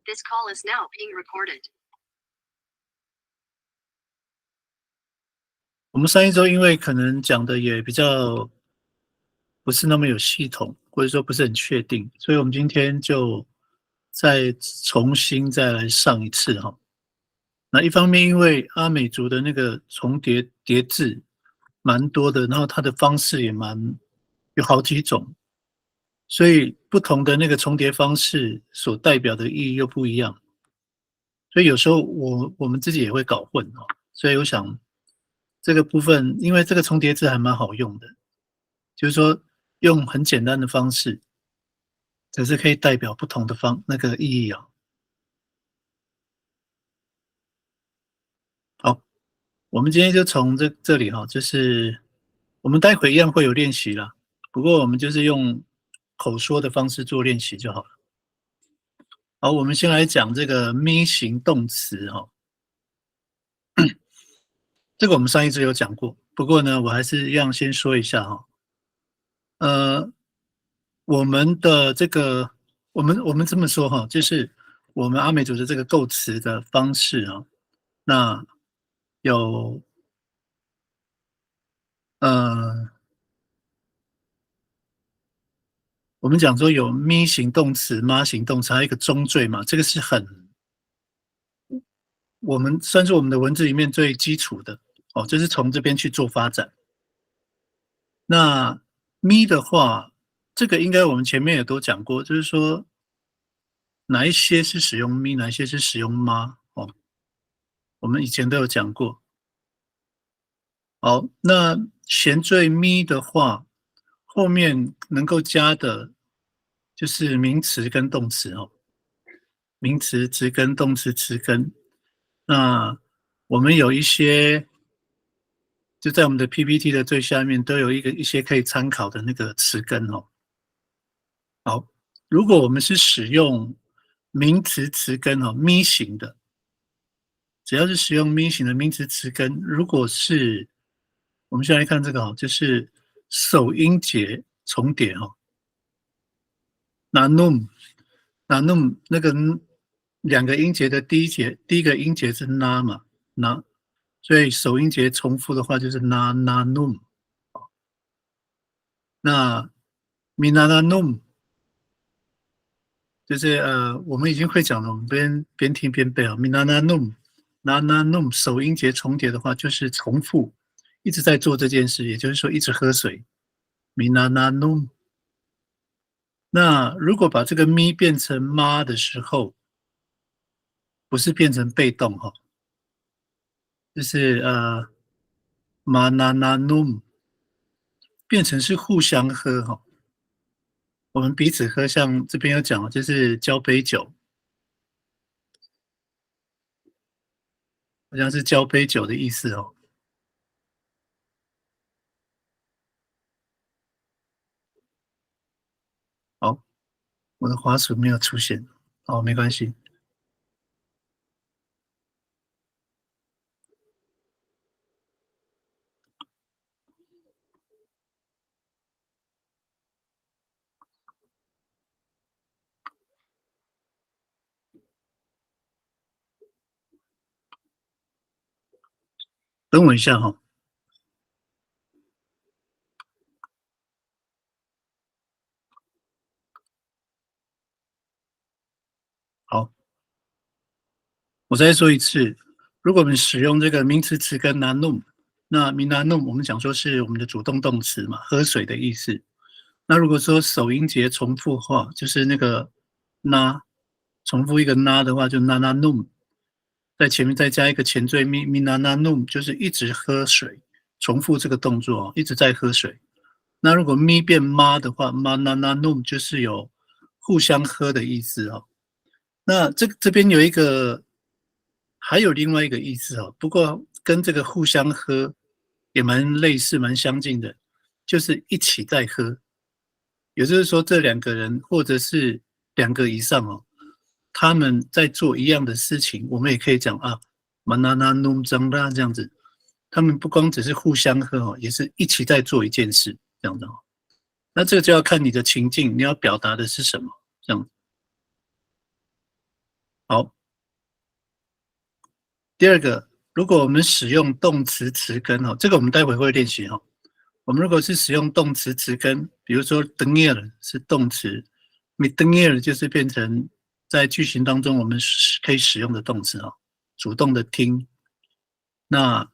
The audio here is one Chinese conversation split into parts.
This call is now being recorded. 我们上一周因为可能讲的也比较不是那么有系统，或者说不是很确定，所以我们今天就再重新再来上一次哈。那一方面因为阿美族的那个重叠叠字蛮多的，然后它的方式也有好几种，所以不同的那个重叠方式所代表的意义又不一样，所以有时候我们自己也会搞混哦。所以我想这个部分，因为这个重叠字还蛮好用的，就是说用很简单的方式，可是可以代表不同的那个意义啊。好，我们今天就从这里哈，就是我们待会一样会有练习啦，不过我们就是用口说的方式做练习就好了。好，我们先来讲这个咪型动词哈，这个我们上一次有讲过，不过呢，我还是一样先说一下哈。我们的这个，我们这么说哈，就是我们阿美族的这个构词的方式啊，那有我们讲说有咪型动词、妈型动词，还有一个中缀嘛，这个是我们算是我们的文字里面最基础的哦，就是从这边去做发展。那咪的话，这个应该我们前面也都讲过，就是说哪一些是使用咪，哪一些是使用妈哦，我们以前都有讲过。好，那前缀咪的话，后面能够加的就是名词跟动词哦，名词词根、动词词根。那我们有一些，就在我们的 PPT 的最下面都有一些可以参考的那个词根哦。好，如果我们是使用名词词根哦，咪型的，只要是使用咪型的名词词根，如果是我们先来看这个哦，就是首音节重叠哈、哦。那弄那个两个音节的第一个音节是 na 嘛 na，所以首音节重复的话就是 na na num。那 minana num 就是我们已经会讲了，我们边听边背啊。minana num na na num 首音节重叠的话就是重复，一直在做这件事，也就是说一直喝水。minana num。那如果把这个咪变成妈的时候，不是变成被动哈，就是manananum 变成是互相喝哈，我们彼此喝，像这边有讲，就是交杯酒，好像是交杯酒的意思哦。好，我的滑鼠没有出现，好，没关系。等我一下哈。好，我再说一次，如果我们使用这个名词词根 nanum，那 minanum 我们讲说是我们的主动动词嘛，喝水的意思。那如果说首音节重复的话，就是那个 na，重复一个 na 的话，就 nananum，在前面再加一个前缀 minananum，就是一直喝水，重复这个动作，一直在喝水。那如果咪变妈的话，manananum 就是有互相喝的意思哦。那这边有一个，还有另外一个意思哦，不过跟这个互相喝也蛮类似、蛮相近的，就是一起在喝。也就是说，这两个人或者是两个以上哦，他们在做一样的事情，我们也可以讲啊，manana num zangla 这样子。他们不光只是互相喝哦，也是一起在做一件事，这样的哦。那这个就要看你的情境，你要表达的是什么，这样。好，第二个，如果我们使用动词词根哦，这个我们待会会练习哦。我们如果是使用动词词根，比如说 dengar 是动词 m i dengar 就是变成在句型当中我们可以使用的动词哦，主动的听。那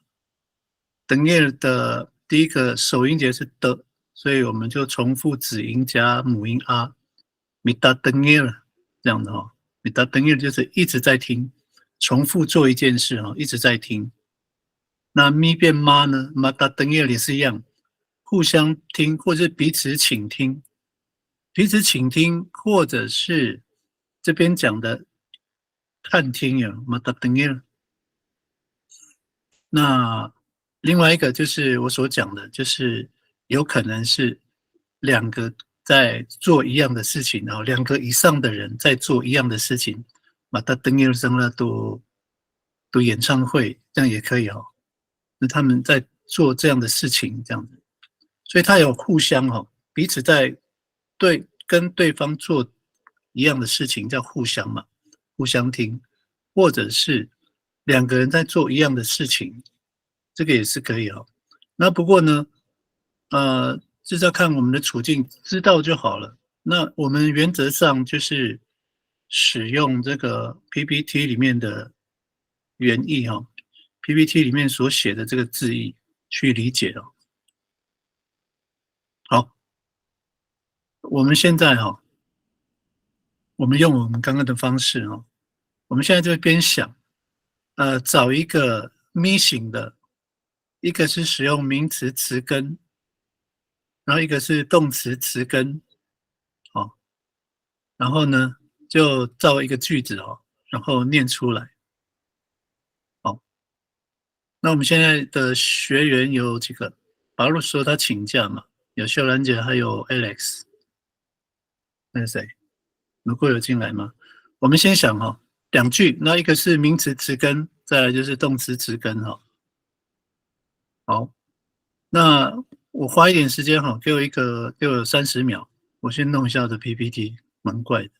dengar 的第一个首音节是的，所以我们就重复子音加母音 a，mita dengar 这样的哦 mita dengar 就是一直在听，重复做一件事哦，一直在听。那咪变妈呢？mata dengar 也是一样。互相听，或者是彼此倾听，彼此倾听，或者是这边讲的看听呀 m a t a d e n g 那另外一个就是我所讲的，就是有可能是两个在做一样的事情，然后两个以上的人在做一样的事情 m a t a d e n g 生了读演唱会，这样也可以哦。那他们在做这样的事情，这样子。所以他有互相彼此在跟对方做一样的事情，叫互相嘛，互相听，或者是两个人在做一样的事情，这个也是可以哦。那不过呢，就是要看我们的处境，知道就好了。那我们原则上就是使用这个 PPT 里面的原意PPT 里面所写的这个字义去理解哦。好，我们现在我们用我们刚刚的方式我们现在就边想，找一个 missing 的，一个是使用名词词根，然后一个是动词词根，然后呢就造一个句子然后念出来，好，那我们现在的学员有几个？保罗说他请假嘛，有秀兰姐，还有 Alex， 那是谁？如果有进来吗？我们先想两句，那一个是名词词根，再来就是动词词根好，那我花一点时间给我30秒，我先弄一下我的 PPT，蛮怪的。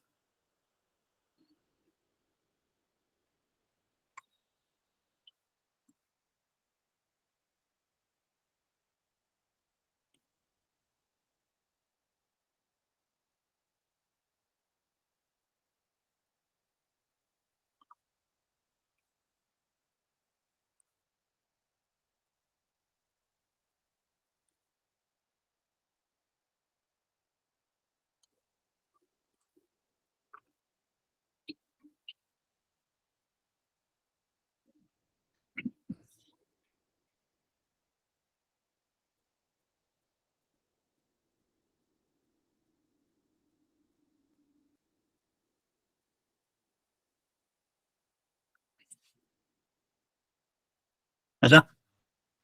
好的，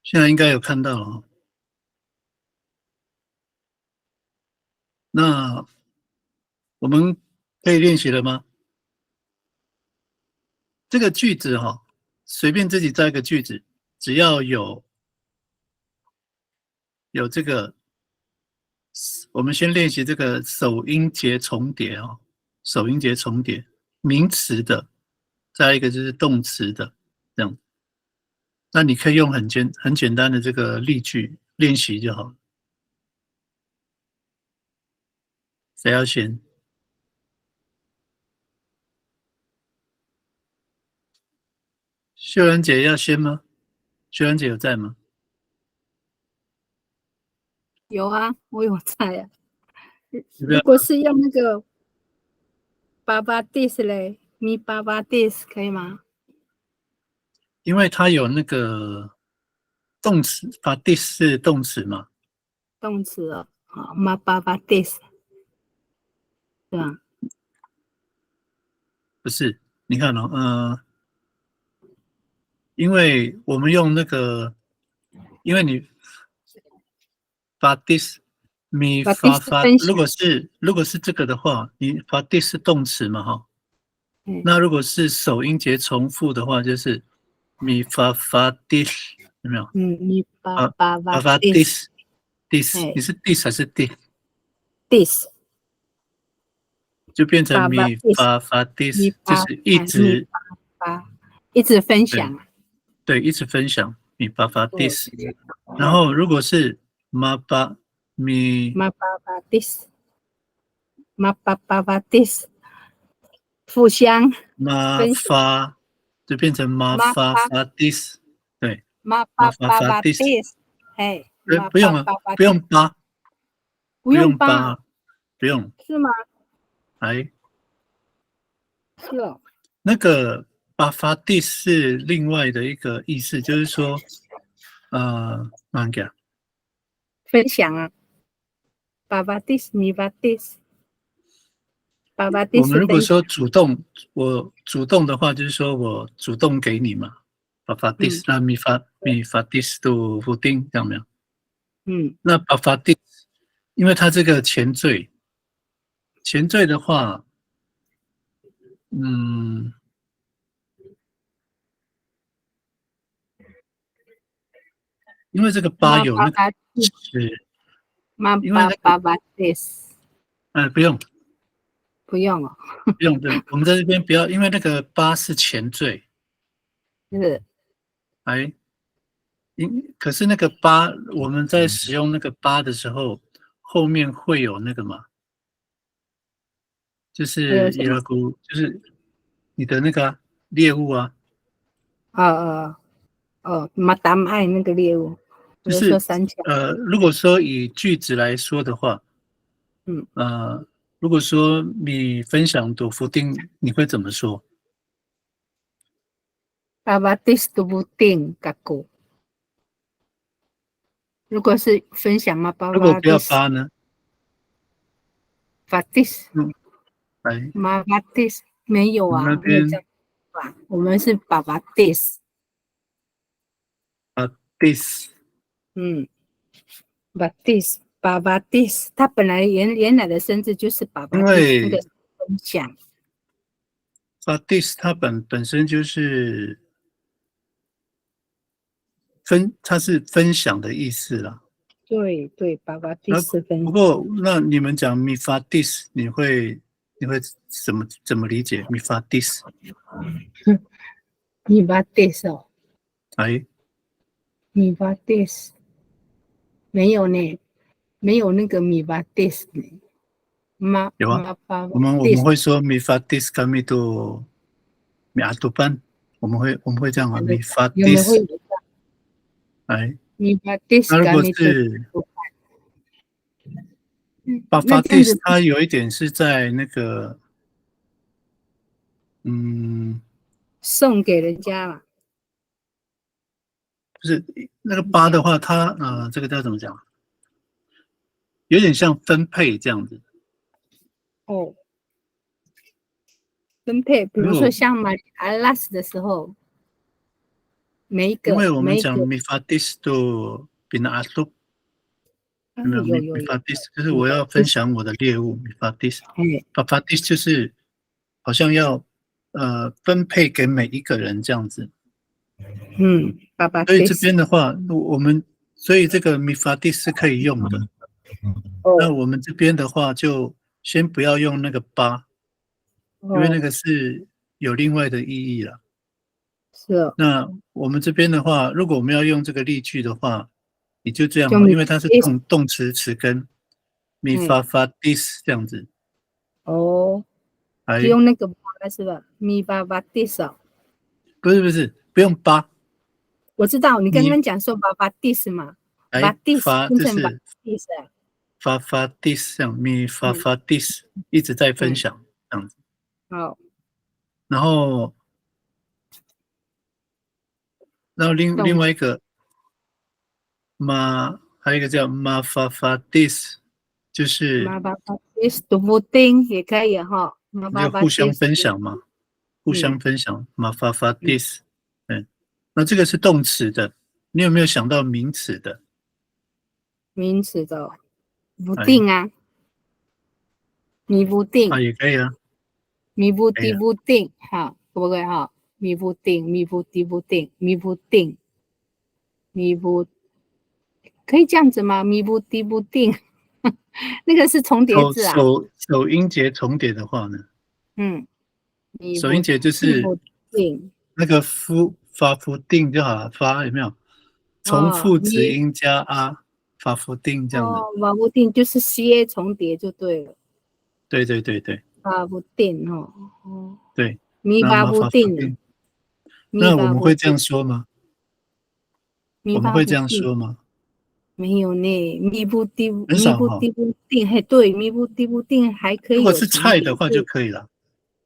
现在应该有看到了那我们可以练习了吗？这个句子随便自己造一个句子，只要有这个，我们先练习这个首音节重叠首音节重叠，名词的，再一个就是动词的，这样。那你可以用很简单的这个例句练习就好了。谁要先？秀兰姐要先吗？秀兰姐有在吗？有啊，我有在啊。要不要如果是用那个爸爸 dis 嘞，你爸爸 dis 可以吗？因为它有那个动词，把 dis 是动词嘛？动词哦，好，妈爸爸 dis，对吧？不是，你看因为我们用那个，因为你把 dis 你把 dis 发，分享，如果是这个的话，你把 dis 是动词嘛嗯那如果是首音节重复的话，就是咪发 dis 有没有？你爸啊，爸爸发 dis，dis，你是 dis 还是 dis？dis，就变成巴巴咪 dis 发发 咪 dis，就巴是一咪直巴，一直分享。对一直分享咪巴发对 dis。然后如果是妈巴咪妈巴巴 dis，妈巴巴巴 dis，互相妈分享。发，就变成妈妈巴发发 dis。对，妈妈发发巴巴巴 dis。dis，哎，妈不用啊，巴巴巴不用八，不用吧？不用。是吗？哎，是哦，那个巴发 dis 是另外的一个意思，就是说，慢讲，分享啊，巴巴 dis 咪巴 dis，巴巴我 dis 分享。们如果说主动，我主动的话，就是说我主动给你嘛，巴发 dis，那咪发 dis 都否定，这样没有？嗯，那巴发 dis，因为它这个前缀的话，嗯，因为这个八妈有那个巴巴 dis，是，妈因为那个巴巴巴 dis，不用不用哦，不用，对，我们在这边不要，因为那个八是前缀，是哎，可是那个八，我们在使用那个八的时候，后面会有那个嘛，就是还有什么？就是你的那个猎物啊，马达爱那个猎物，我就说就是三角。如果说以句子来说的话，嗯，如果说你分享多否定，你会怎么说？巴巴 dis 都不定嘎咕。如果是分享嘛，巴巴 如果不要 dis 八呢？法 dis 嗯，来，妈巴 dis 没有我们那啊，没有这边样吧？我们是爸爸 dis，啊 this，嗯，爸 dis，爸爸 dis，它本来原来的生字就是爸爸因 dis 那个为分享，啊 this 它本身就是它是分享的意思啦。对对，爸爸那 dis 分享，不过，那你们讲米发 dis，你会怎么理解米发 dis？你爸 dis 哦，哎，你爸 dis 没有呢，没有那个米爸 dis 呢，妈有啊，妈爸爸 我们 dis，会说米发 dis 跟米阿杜班，我们会这样啊，米发 有没有会 dis。哎，米爸 dis 那如果跟你都是巴发 那这样 dis，子它有一点是在那个，嗯，送给人家了。就是那个八的话，它这个叫怎么讲？有点像分配这样子。哦，分配，比如说如果像买 Alas 的时候，每一因为个每一个，我们讲米发 dis 都比那阿杜。有没有米有，发 dis，就是你的 我要分 dis，享我的猎物。米发 dis，哎，发发 dis 就是好像要分配给每一个人这样子。爸爸 所以这 dis，边的话，所以这个米发 dis 是可以用的。那哦我们这边的话，就先不要用那个八，因为那哦，个是有另外的意义了。是哦，那我们这边的话，如果我们要用这个例句的话，你就这样嘛，就米 因为它是 dis，动词词根，米哎，发发 dis 这样子。哦，就哎，用那个八是吧？米爸爸 dis 哦，不是，不用八，我知道你刚你刚讲说爸爸 dis 嘛，把来 dis 发变成把 就是 dis，发发 dis 这样，咪发嗯发 dis 一直在分嗯，享这样子。好，然后，另动外一个还有一个叫马发发 dis，就是妈爸爸 dis 读不定也可以哈，妈爸爸 互相 dis，分享嘛，互相嗯分享马发发嗯。dis。嗯，那这个是动词的，你有没有想到名词的？名词的哦不哎，定啊，你不定，也可以啊，你不可以啊。地不定，哈，可不可以哈？你不定，你不地不定，你不定，你不可以这样子吗？你不地不定，那个是重叠字啊。首音节重叠的话呢，嗯，咪首音节就是不定那个发夫定就好了，发有没有？重复子音加啊，发夫定这样的。发不定就是 CA 重叠就对了。对对对对发不定哦，哦，对，咪发那么发夫不定，定，咪那我发不定，们会这样说吗？咪发我们会这样不定，说吗？没有呢，咪不定，很少哈。咪不定不定，嘿，对，咪不定不定还可以有如果是重叠，菜的话就可以了，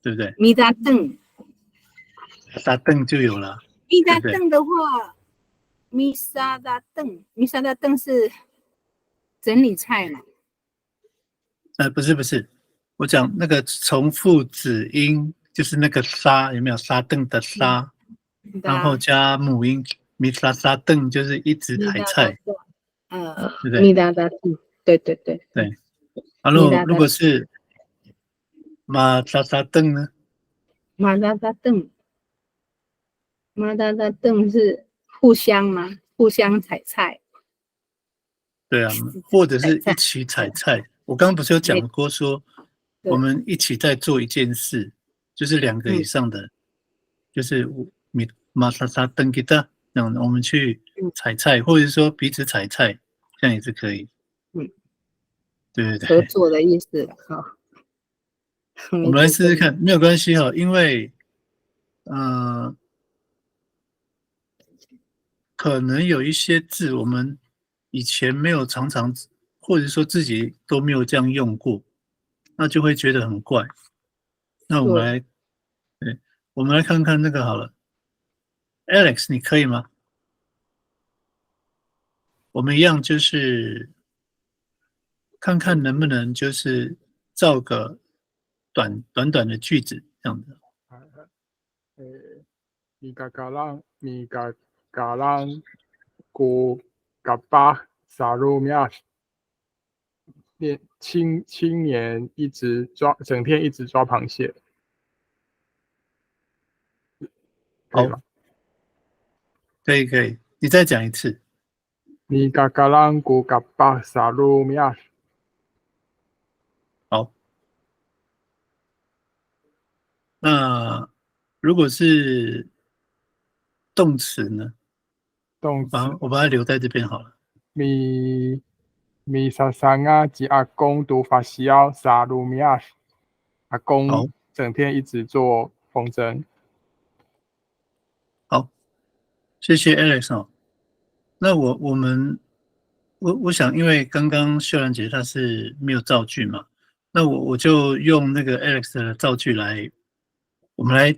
对不对？咪达邓，打凳就有了，咪对不对？达邓的话，咪沙达邓，咪沙达邓是整理菜嘛？不是不是，我讲那个重复子音就是那个沙，有没有沙凳的沙？然后加母音米沙沙凳就是一直咪海菜，达达邓，对不对？咪达达邓，对对对，对。然后如咪达达果是马沙沙凳呢？马达达邓，马达达邓是互相吗？互相采菜，对啊，或者是采菜，一起采菜。我刚刚不是有讲哎，过说，我对，们一起在做一件事，就是两个以嗯上的，就是米马莎莎登吉达，那样我们去嗯采菜，或者说彼此采菜，这样也是可以。嗯，对对对，合作的意思，好，我们来试试看，没有关系哈，因为呃，可能有一些字我们以前没有常常，或者说自己都没有这样用过，那就会觉得很怪。那我们对，来，对，我们来看看那个好了，Alex，你可以吗？我们一样就是看看能不能就是造个短短的句子这样子。Migagalang go gaba sarumya，青年一直整天一直抓螃蟹，可以吗？可以可以，你再讲一次。Migagalang go gaba sarumya，好，那如果是动词呢？动词我把它留在这边好了。mi sasanga 及阿公都发烧 sarumya，阿好，公整天一直做风筝。好，谢谢 Alex 哦。那我想，因为刚刚秀兰姐她是没有造句嘛，那我就用那个 Alex 的造句来，我们来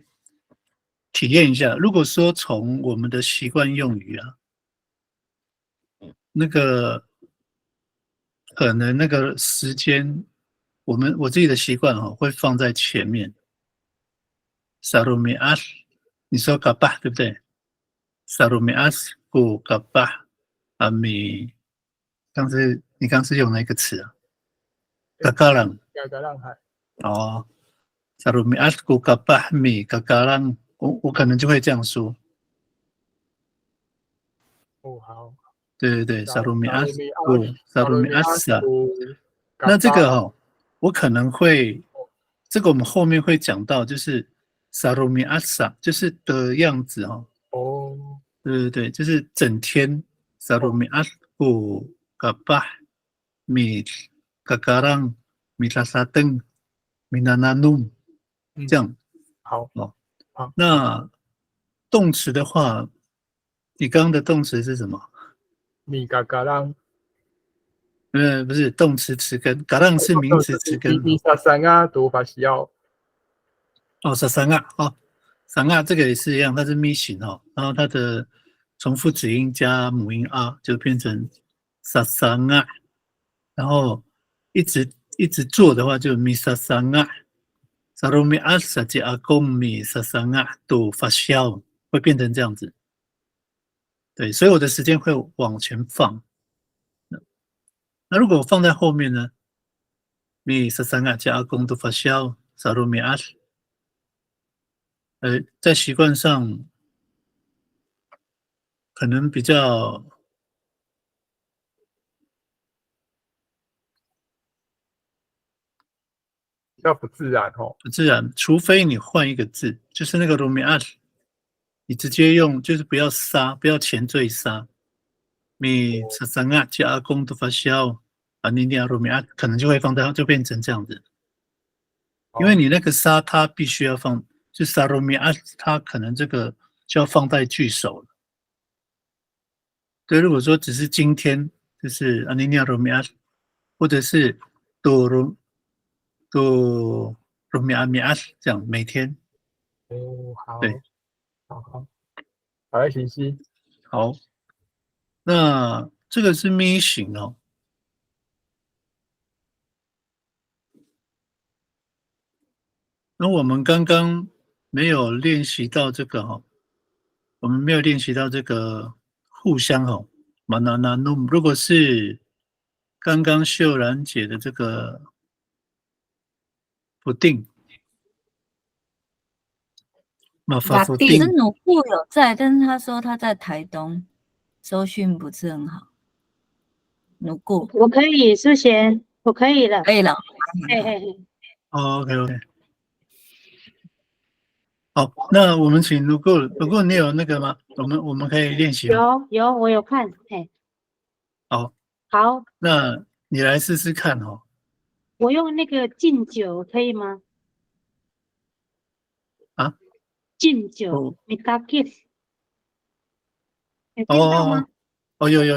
体验一下。如果说从我们的习惯用语啊，那个可能那个时间，我自己的习惯哈、会放在前面。Sarumi as，你说 gabah 对不对？Sarumi as go gabah ami，你刚是用哪个词啊？gagalang Gagalang，哦，Sarumi as go gabah mi gagalang，我可能就会这样说。哦，好。对对对，Sarumi as Sarumi go Sarumi asa。那这个哦，我可能会，这个我们后面会讲到，就是 Sarumi asa，就是的样子哦。哦，对对对，就是整天 Sarumi as go gabah mi gagalang mi sasadeng mi nananum 这样好，哦。好，那动词的话，你刚刚的动词是什么？米嘎嘎浪，不是动词词根 g a l a n 是名词词根米沙三啊，读法西要哦，是三啊哦，三啊这个也是一样，它是咪型哦，然后它的重复子音加母音啊，就变成沙三啊，然后一直做的话就咪沙三啊，沙罗咪阿萨吉阿公咪沙三啊都发酵，会变成这样子。对，所以我的时间会往前放。那如果我放在后面呢？咪沙三啊加阿公都发酵，沙罗咪阿斯。在习惯上可能比较较不自然哦。不自然，除非你换一个字，就是那个 rumiat， 你直接用，就是不要杀，不要前缀杀。米三啊加阿公的发酵啊，你念 rumiat 可能就会放到就变成这样子，因为你那个杀它必须要放，就杀 rumiat 它可能这个就要放在句首了。对，如果说只是今天，就是阿尼尼亚罗米亚，或者是多罗米亚米亚这样每天。哦，好，对，好，好，行行。好，那这个是咪型哦。那我们刚刚没有练习到这个哦，我们没有练习到这个互相哦。马纳纳努，如果是刚刚秀兰姐的这个不定，马法不定可是，努库有在，但是他说他在台东，收讯不是很好。努库我可以，苏贤，我可以了。可以了，嘿嘿嘿，哦，OK，好，那我们请如果你有那个吗？我们可以练习吗？有，我有看，嘿，好，好，那你来试试看哦。我用那个敬酒可以吗？啊？敬酒哦，mitakis，有听到吗？哦，有，有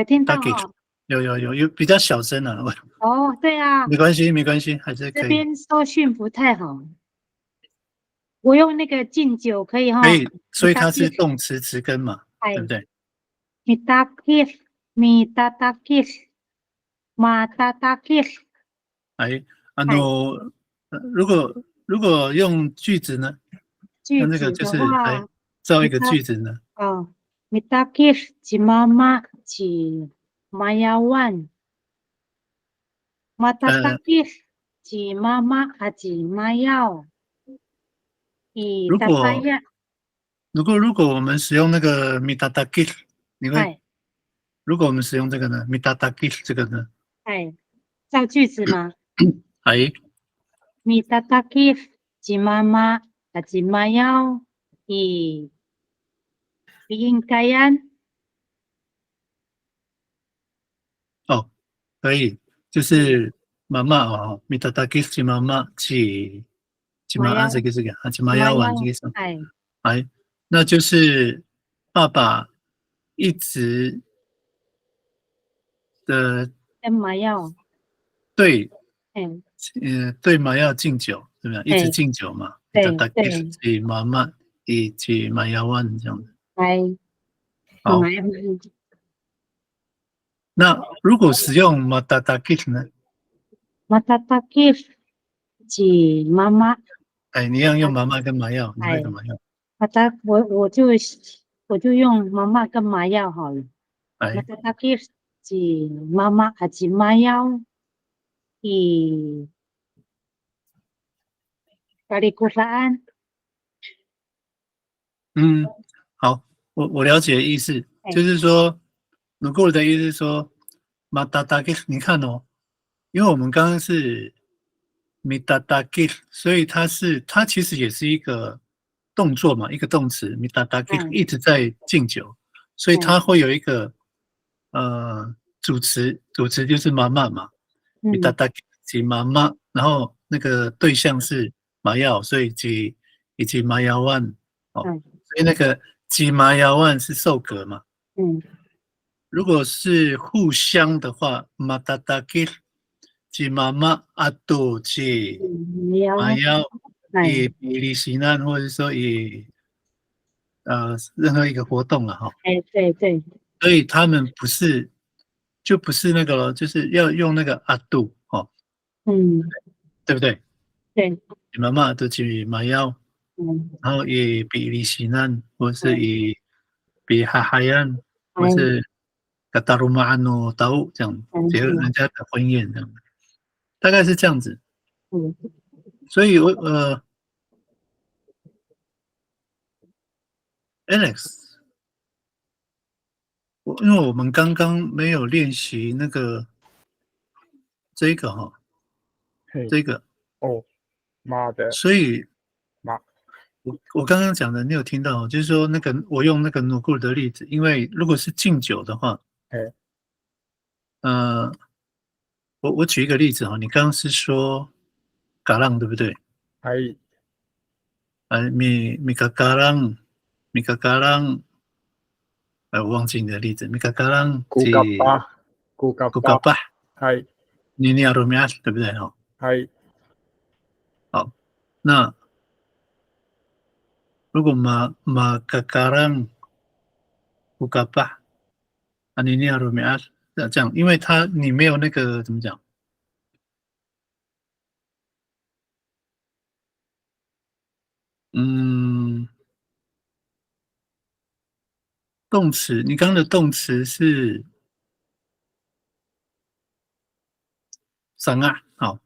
听到哈？有比较小声啊，哦，对啊，没关系，还是这可以，边收讯不太好。我用那个敬酒可以哈？可以，所以它是动词词根嘛，对不对？ mitakis，matatakis，哎，如果用句子呢？用那个就是来造一个句子呢？哦，mitakis 是妈妈是Mayawan。Matatakis 是妈妈还是妈要？以如大概呀，果我们使用那个 mitadakis， 你会？哎如果我们使用这个呢 mitadakis 这个呢？哎，造句子吗哎， ？Mitatakis 是妈妈还是妈要？以应该呀？哦，可以，就是妈妈哦，mitadakis 是妈妈是妈妈这个啊，是妈要玩这个什么？哎，哎，那就是爸爸一直的跟妈要，对，哎对嘛要敬酒，对不对？一直哎敬酒嘛，对mitadakis 是妈妈以及妈要玩这样子。哎，好，妈那如果使用 matadakis 呢？ Matatakis 是妈妈，哎，你要用妈妈跟麻药，你会哎怎么用？我就用妈妈跟妈要好了。哎， Matatakis 是妈妈还是妈要？以Kalikulaan，好，我了解意思，哎就是说，努够的意思是说 matadakis， 你看哦，因为我们刚刚是 mitadakis， 所以它其实也是一个动作嘛，一个动词 mitadakis 一直在敬酒，所以它会有一个主词就是妈妈嘛，mitadakis 是妈妈，然后那个对象是麻药，所以以及麻药万哦，所以那个吉麻药万是受格嘛，如果是互相的话，matadakis 吉妈妈阿杜吉麻药以比利西南，或者说以任何一个活动了哈，哎，对，所以他们就不是那个了，就是要用那个阿杜哦，对不对？对，妈妈都吉麻药。然后以比利西南，或是以比哈海岸，或是卡达鲁马诺岛这样，结合人家的婚宴这样，大概是这样子。所以Alex， 因为我们刚刚没有练习那个这个哈，这个哦，妈的所以妈，我刚刚讲的，你有听到哦？就是说那个我用那个努固的例子，因为如果是敬酒的话，哎，呃，我举一个例子哈，你刚刚是说嘎浪对不对？哎，米嘎嘎浪，我忘记你的例子，米嘎嘎浪古嘎巴，古嘎巴，古嘎巴，哎尼尼亚罗米亚对不对哈？哎，好，那如果马嘎嘎浪古嘎巴，尼尼亚罗米亚这样，因为你没有那个怎么讲？嗯，动词，你刚刚的动词是三啊，好，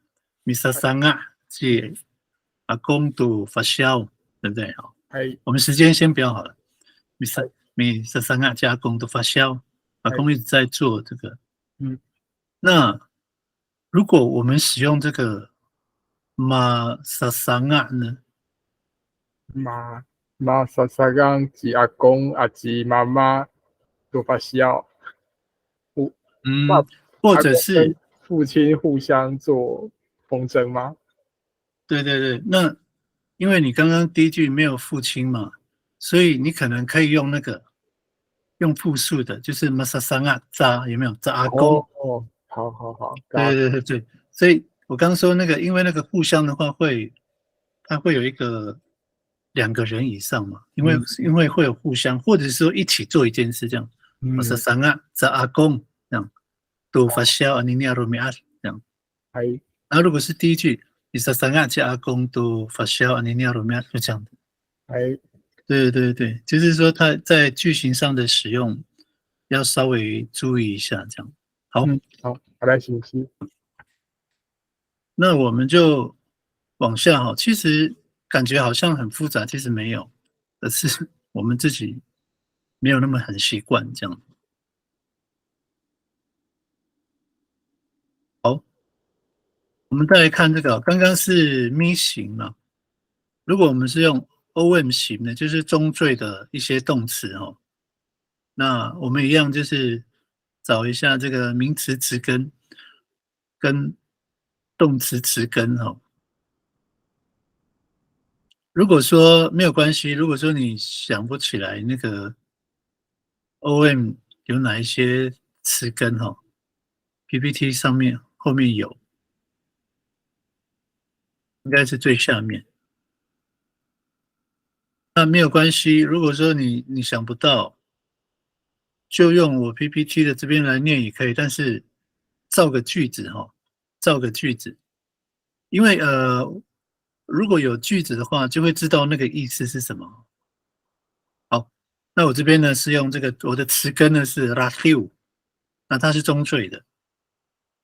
米萨三啊，即阿公度发酵，对不对？好，哎我们时间先不要好了，米萨三啊加工度发酵，阿公一直在做这个。嗯，那如果我们使用这个马萨三啊呢？妈莎莎刚及阿公阿及妈妈都发烧，那或阿公者是跟父亲互相做风筝吗？对对对，那因为你刚刚第一句没有父亲嘛，所以你可能可以用那个用复数的，就是马萨桑啊扎有没有扎阿公？哦，好好好，对对对对，所以我刚刚说那个，因为那个互相的话它会有一个两个人以上嘛，因为会有互相，或者是说一起做一件事这样，马萨桑啊扎阿公这样，都发酵啊尼尼亚罗米亚这样。哎然后如果是第一句，你说三个加阿公都发酵啊，你要怎么样？就这样的。哎，对对对，就是说它在句型上的使用要稍微注意一下，这样。好，好，我来学习。那我们就往下哈。其实感觉好像很复杂，其实没有，而是我们自己没有那么很习惯这样。好，我们再来看这个，刚刚是咪型嘛。如果我们是用 OM 型的，就是中缀的一些动词哦，那我们一样就是找一下这个名词词根跟动词词根哦。如果说没有关系，如果说你想不起来那个 OM 有哪一些词根哈，PPT 上面后面有，应该是最下面。那没有关系，如果说你想不到，就用我 PPT 的这边来念也可以，但是造个句子哈，造个句子，因为如果有句子的话，就会知道那个意思是什么。好，那我这边呢是用这个我的词根呢是 radio， 那它是中缀的。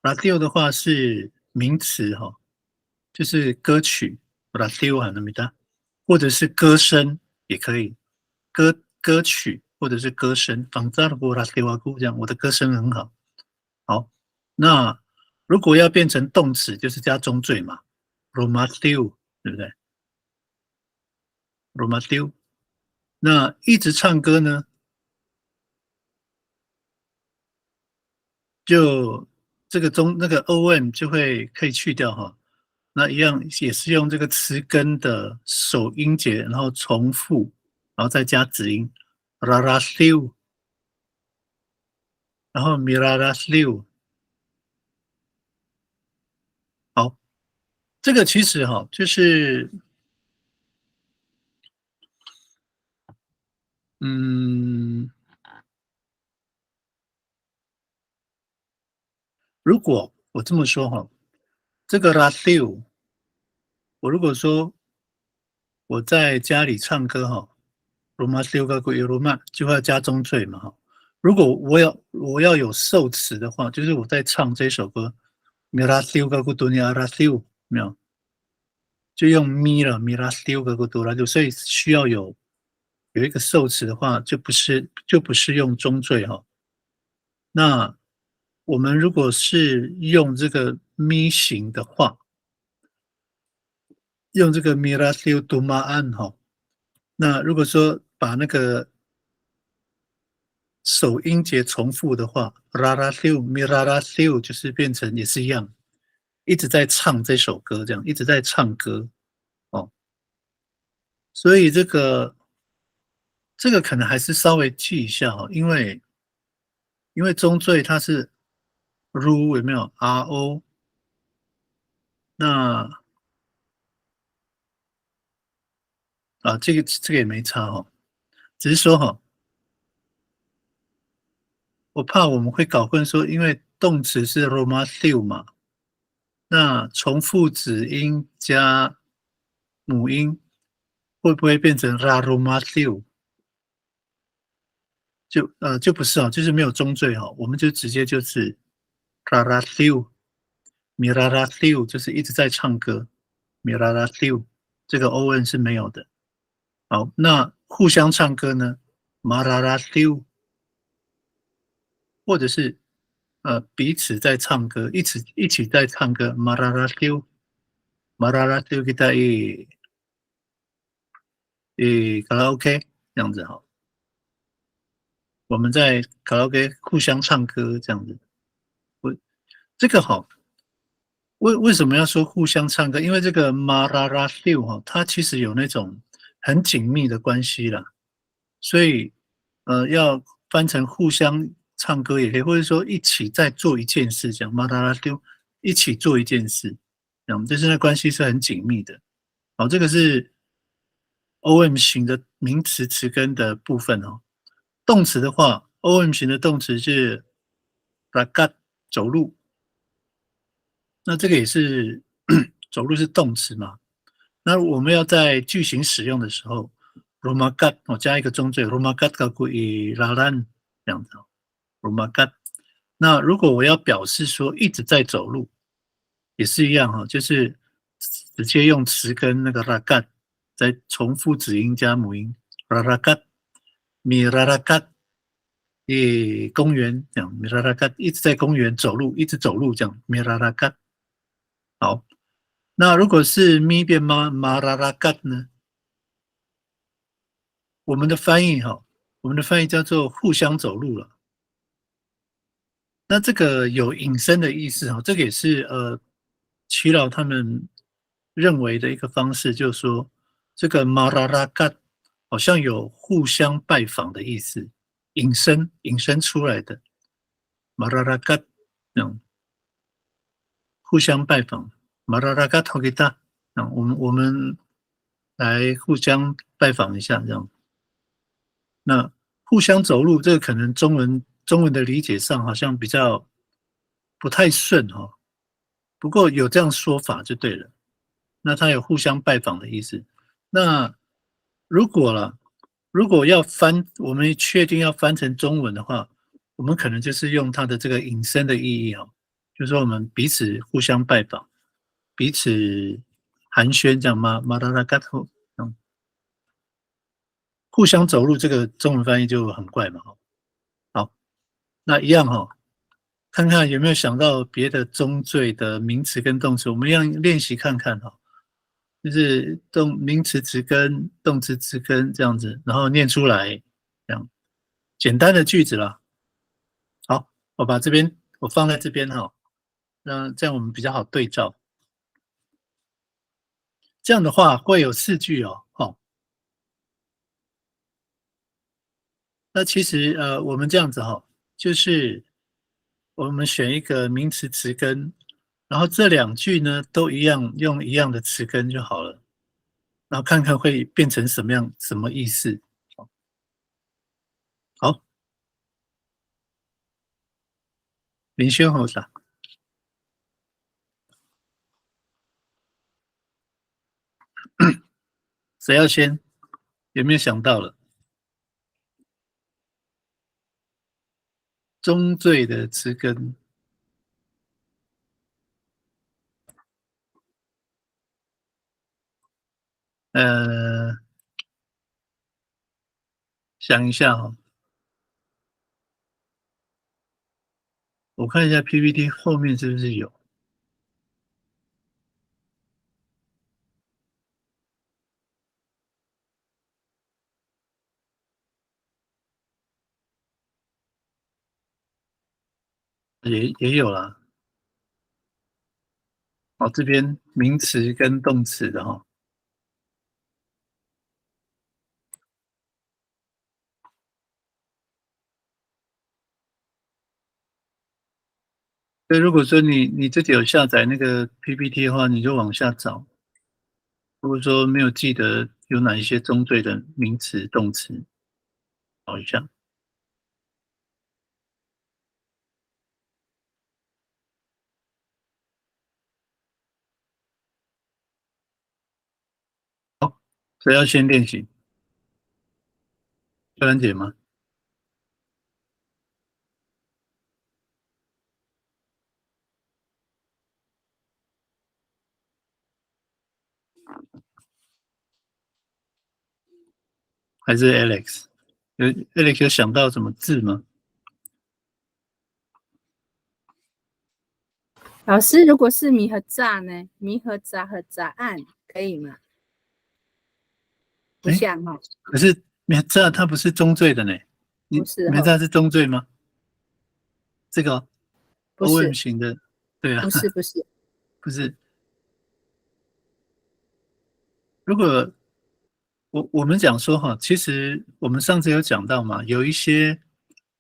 radio 的话是名词哈，就是歌曲 radio 哈那么大，或者是歌声也可以，歌曲或者是歌声，仿扎的波拉迪瓦古这样，我的歌声很好。好，那如果要变成动词，就是加中缀嘛 ，romatiu， 对不对 ？romatiu， 那一直唱歌呢，就这个那个 om 就会可以去掉哈。那一样也是用这个词根的首音节，然后重复，然后再加子音 rarastiu， 然后 mirarastiu。好，这个其实哈，就是如果我这么说哈，这个 radio， 我如果说我在家里唱歌哈，Roma still 个鬼 Roma 就要加中缀嘛哈。如果我要有受词的话，就是我在唱这首歌 Mira still 个古多尼阿拉 still 没有，就用 Mira still 个古多拉就，所以需要有一个受词的话，就不是用中缀哈。那我们如果是用这个咪型的话，用这个 mirasio dumaan 哈，那如果说把那个首音节重复的话 ，rarasio mirarasio 就是变成也是一样，一直在唱这首歌，这样一直在唱歌哦。所以这个可能还是稍微记一下哈，因为中缀它是 ru 有没有 ro？那这个也没差哈，只是说哈，我怕我们会搞混说，因为动词是 romatio 嘛，那重复子音加母音会不会变成 la romatio？就不是哦，就是没有中缀哈，我们就直接就是 raratio miraratio，就是一直在唱歌 miraratio，这个 on 是没有的。好，那互相唱歌呢 mararatio，或者是彼此在唱歌，一起在唱歌 mararatio mararatio kita卡拉 OK 这样子哈，我们在卡拉 OK 互相唱歌这样子。这个好，为什么要说互相唱歌？因为这个 mararatio 哈，它其实有那种很紧密的关系啦，所以要翻成互相唱歌也可以，或者说一起在做一件事，这样 mararatio 一起做一件事，这样就是那关系是很紧密的。好，这个是 OM 型的名词词根的部分哦。动词的话 ，OM 型的动词是 ragat 走路，那这个也是走路是动词嘛？那我们要在句型使用的时候 ，romagat 我加一个中缀 ，romagat kaku i lalan 这样子哦 ，romagat。那如果我要表示说一直在走路，也是一样哈，就是直接用词根那个 ragat， 再重复子音加母音 ，ragat，mi ragat， 公园这样 mi ragat 一直在公园走路，一直走路这样 mi ragat。好，那如果是咪变妈拉拉嘎呢？我们的翻译叫做互相走路了。那这个有引申的意思哈，这个也是耆老他们认为的一个方式，就是说这个马拉拉嘎好像有互相拜访的意思，引申出来的马拉拉嘎这样互相拜访。马拉拉嘎托给大，我们来互相拜访一下，这样。那互相走路，这个可能中文的理解上好像比较不太顺哈、哦，不过有这样说法就对了。那它有互相拜访的意思。那如果要翻，我们确定要翻成中文的话，我们可能就是用它的这个引申的意义哈、哦，就是说我们彼此互相拜访。彼此寒暄，这样吗？马达拉嘎头，互相走路，这个中文翻译就很怪嘛。好，那一样哈，看看有没有想到别的中缀的名词跟动词，我们一样练习看看哈。就是名词词根、动词词根这样子，然后念出来，这样简单的句子啦。好，我放在这边哈，那这样我们比较好对照。这样的话会有4句哦，那其实我们这样子就是我们选一个名词词根，然后这2句呢都一样用一样的词根就好了，然后看看会变成什么意思。好，林轩侯长，谁要先？有没有想到了？中缀的词根，想一下哈，我看一下 PPT 后面是不是有。也有啦。好，这边名词跟动词的哈。所以如果说你自己有下载那个 PPT 的话，你就往下找。如果说没有记得有哪一些中缀的名词、动词，找一下。所以要先练习。秀兰姐吗？还是 Alex？ Alex 有想到什么字吗？老师，如果是米和炸呢？米和炸和炸案可以吗？不像哈、可是米炸它不是中缀的呢。不是米炸是中缀吗？这个哦不是 OM 型的，对啊，不是不是，不是。如果我们讲说哈，其实我们上次有讲到嘛，有一些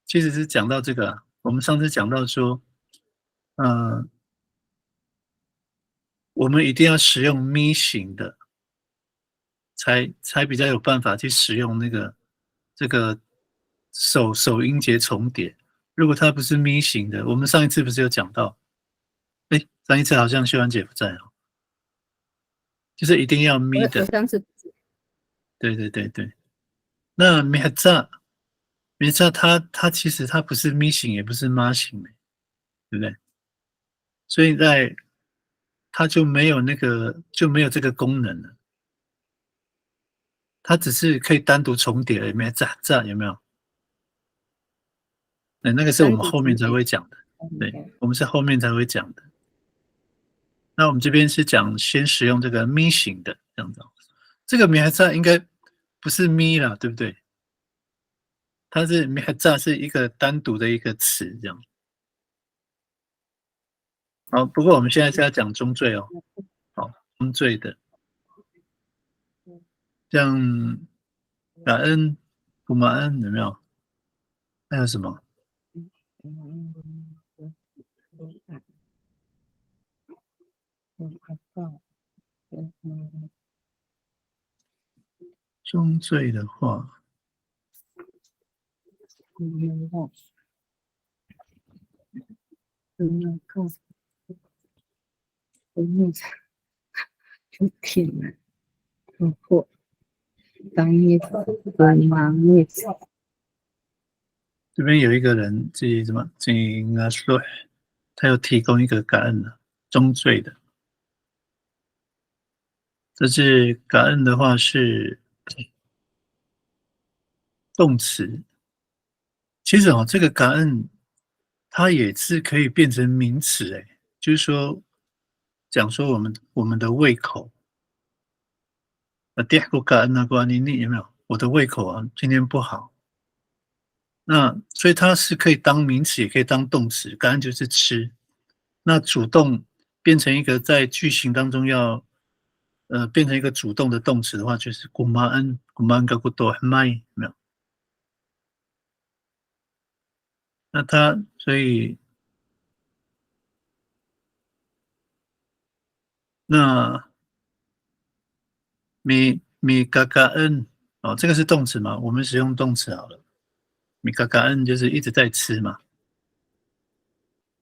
其实是讲到这个啊，我们上次讲到说，我们一定要使用咪型的，才比较有办法去使用这个首音节重叠。如果它不是咪型的，我们上一次不是有讲到？哎，上一次好像秀兰姐不在哦，就是一定要咪我的。上次对对对对，那米扎它其实它不是咪型，也不是妈型，对不对？所以它就没有这个功能了，它只是可以单独重叠而已，米扎有没有？那个是我们后面才会讲的，对，我们是后面才会讲的。那我们这边是讲先使用这个咪型的这样子，这个米扎应该不是咪啦，对不对？它是米扎是一个单独的一个词这样。好，不过我们现在是要讲中缀哦。好，中缀的，像感恩、不满恩有没有？还有什么？中缀的话，天哪，我当夜我忙夜这边有一个人自己怎么经啊说，他有提供一个感恩的中缀的，这是感恩的话是动词。其实哦，这个感恩它也是可以变成名词诶，就是说讲说我们的胃口。第二个感恩啊，你有没有？我的胃口啊，今天不好。那所以它是可以当名词，也可以当动词。感恩就是吃。那主动变成一个在句型当中要变成一个主动的动词的话，就是古马恩嘎古多麦，有没有？那它所以那米嘎嘎恩哦，这个是动词嘛？我们使用动词好了。米嘎嘎恩就是一直在吃嘛。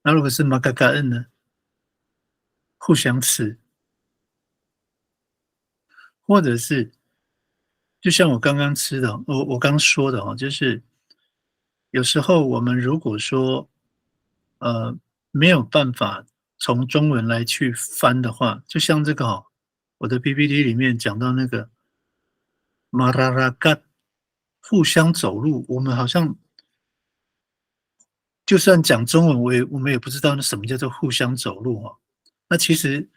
那如果是马嘎嘎恩呢？互相吃，或者是就像我刚刚吃的，我刚说的哦，就是有时候我们如果说没有办法从中文来去翻的话，就像这个哦，我的 PPT 里面讲到那个马拉拉嘎互相走路，我们好像就算讲中文，我们也不知道那什么叫做互相走路哦。那其实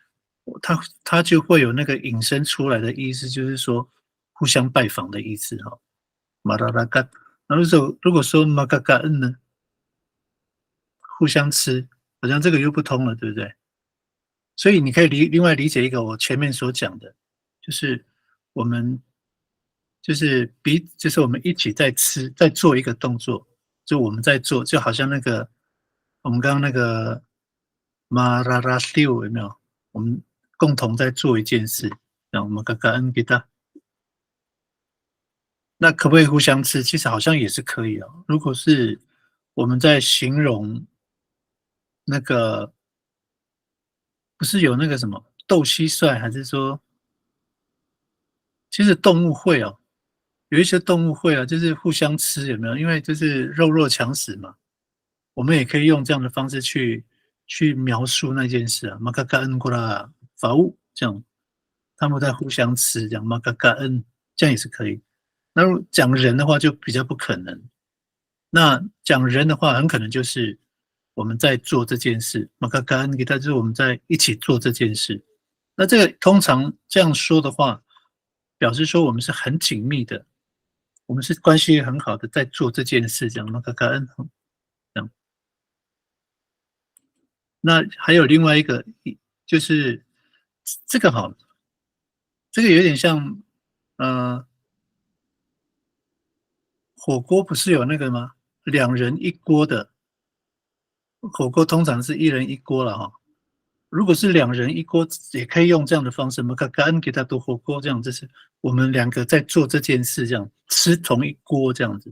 它就会有那个引申出来的意思，就是说互相拜访的意思哈。马拉拉嘎，那如果说马嘎嘎恩呢，互相吃，好像这个又不通了，对不对？所以你可以另外理解一个我前面所讲的，就是我们就是就是我们一起在吃，在做一个动作，就我们在做，就好像那个我们刚刚那个马拉拉六有没有？我们共同在做一件事，让我们感恩给他。那可不可以互相吃？其实好像也是可以哦。如果是我们在形容那个，不是有那个什么斗蟋蟀，还是说，其实动物会哦，有一些动物会啊，就是互相吃，有没有？因为就是弱肉强食嘛，我们也可以用这样的方式去描述那件事啊。马嘎嘎恩过啦，法物这样，他们在互相吃，这样马嘎嘎恩，这样也是可以。那如果讲人的话，就比较不可能。那讲人的话，很可能就是我们在做这件事，马嘎嘎恩给他，就是我们在一起做这件事。那这个通常这样说的话，表示说我们是很紧密的，我们是关系很好的在做这件事，这样马嘎嘎恩这样。那还有另外一个，就是这个好，这个有点像，火锅不是有那个吗？两人一锅的火锅，通常是一人一锅了哈。如果是两人一锅，也可以用这样的方式，嘛，干给他做火锅这样，就是我们两个在做这件事，这样吃同一锅这样子。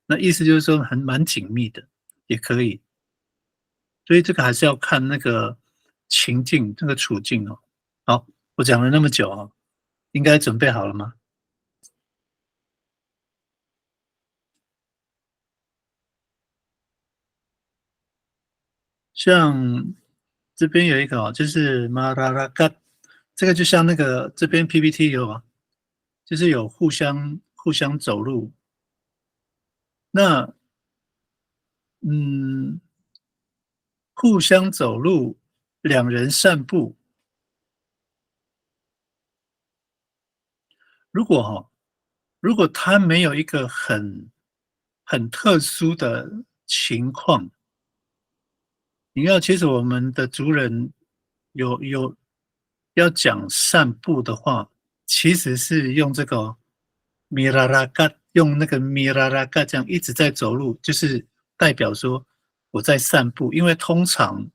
那意思就是说蛮紧密的，也可以。所以这个还是要看那个情境、那个处境哦。好，我讲了那么久啊，应该准备好了吗？像这边有一个就是马拉拉嘎，这个就像那个这边 PPT 有啊，就是有互相走路。那互相走路，两人散步。如果他没有一个很特殊的情况，你要其实我们的族人有要讲散步的话，其实是用这个米拉拉嘎，用那个米拉拉嘎这样一直在走路，就是代表说我在散步。因为通常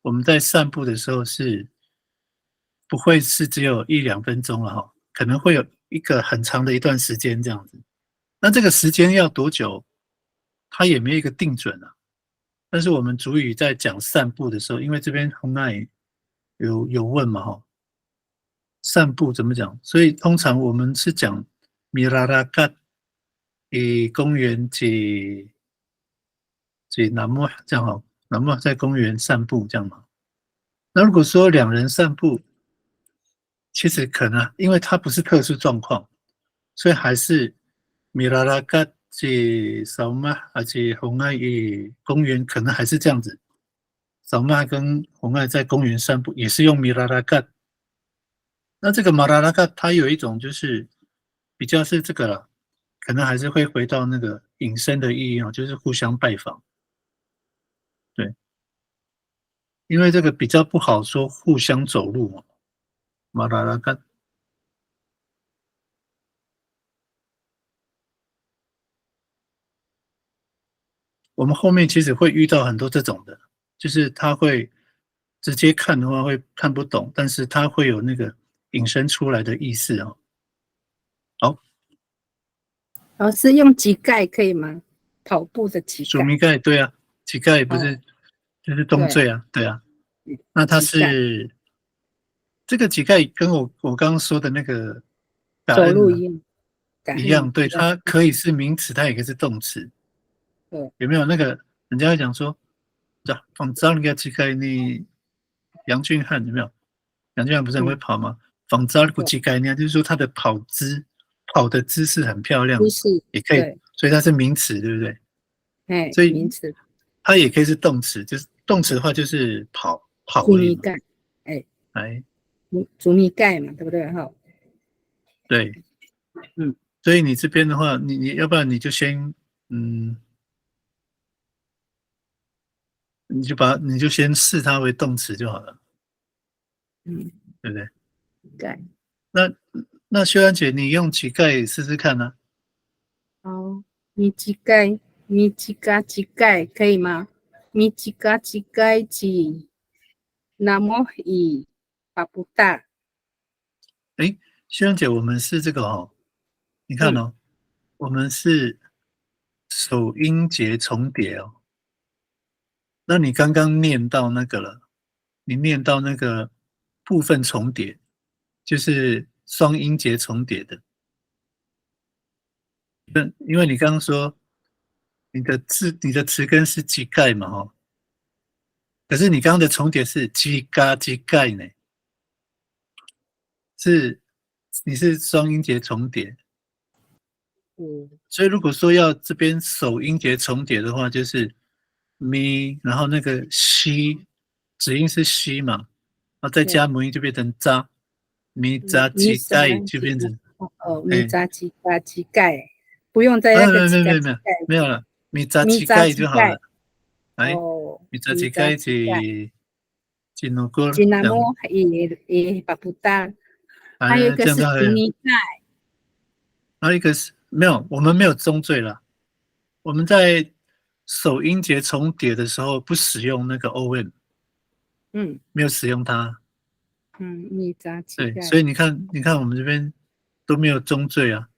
我们在散步的时候是不会是只有1-2分钟了哈，可能会有一个很长的一段时间这样子。那这个时间要多久，它也没有一个定准啊。但是我们族语在讲散步的时候，因为这边红奈有问嘛哈，散步怎么讲？所以通常我们是讲米拉拉嘎，公园及南莫这样好，南莫在公园散步这样嘛。那如果说两人散步，其实可能因为它不是特殊状况，所以还是米拉拉嘎及扫码，而且红爱与公园可能还是这样子。扫码跟红爱在公园散步也是用米拉拉嘎。那这个马拉拉嘎它有一种就是比较是这个了，可能还是会回到那个引申的意义哦，就是互相拜访。对，因为这个比较不好说互相走路嘛，马拉拉嘎。我们后面其实会遇到很多这种的，就是他会直接看的话会看不懂，但是他会有那个引申出来的意思哦。好，老师用乞丐可以吗？跑步的乞丐。鼠迷盖对啊，乞丐不是就是动罪啊，对啊。那他是这个乞丐跟我刚刚说的那个走路一样，对，它可以是名词，它也可以是动词。对，有没有那个人家会讲说，仿造那个乞丐你杨俊汉有没有？杨俊汉不是很会跑吗？仿造那个乞丐呢，就是说他的跑的姿势很漂亮，也可以，所以它是名词，对不对？哎，所以名词，它也可以是动词，就是动词的话就是跑而已。盖，哎，竹米盖嘛，对不对？哈，对，所以你这边的话，你要不然你就先你就先视它为动词就好了，嗯，对不对？盖。那秀安姐，你用乞丐试试看呢、好，米几盖，米几嘎几盖，可以吗？米几嘎几盖几，那么以巴布达，诶，秀安姐，我们是这个哦，你看哦，我们是首音节重叠哦。那你刚刚念到那个了，你念到那个部分重叠，就是双音节重叠的。因为你刚刚说你的词根是机盖嘛，哈，可是你刚刚的重叠是机嘎机盖呢，你是双音节重叠，所以如果说要这边首音节重叠的话，就是咪，然后那个西，子音是西嘛，然后再加母音就变成扎，咪扎米机盖就变成，米扎几嘎几盖，不用再没那个几嘎几盖，没有了，咪扎机米扎几盖就好了。盖，哎，哦，咪扎机盖是努哥吉那这样，么也巴布达，还有一个是这样就好了。朱米盖，还有一个是没有，我们没有中缀了。我们在首音节重叠的时候不使用那个 om，嗯没有使用它。米扎几对，盖，所以你看我们这边都没有中缀啊，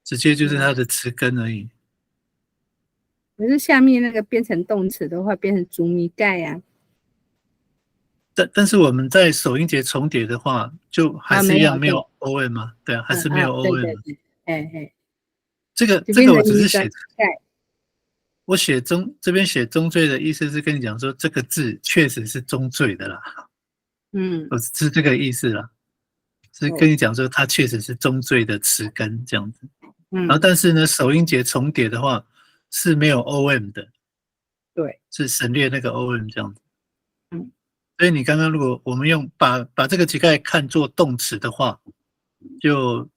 直接就是它的词根而已。可是下面那个变成动词的话，变成朱米盖呀，但是我们在首音节重叠的话，就还是一样没有没有 om 嘛？对啊，还是没有对 om 对嘛。对，哎，这就变个我成米扎只是写几盖，我这边写中缀的意思是跟你讲说这个字确实是中缀的啦，我是这个意思啦，是跟你讲说它确实是中缀的词根这样子。然后但是呢，首音节重叠的话是没有 om 的，对，是省略那个 om 这样子。嗯，所以你刚刚如果我们用把这个乞丐看作动词的话，就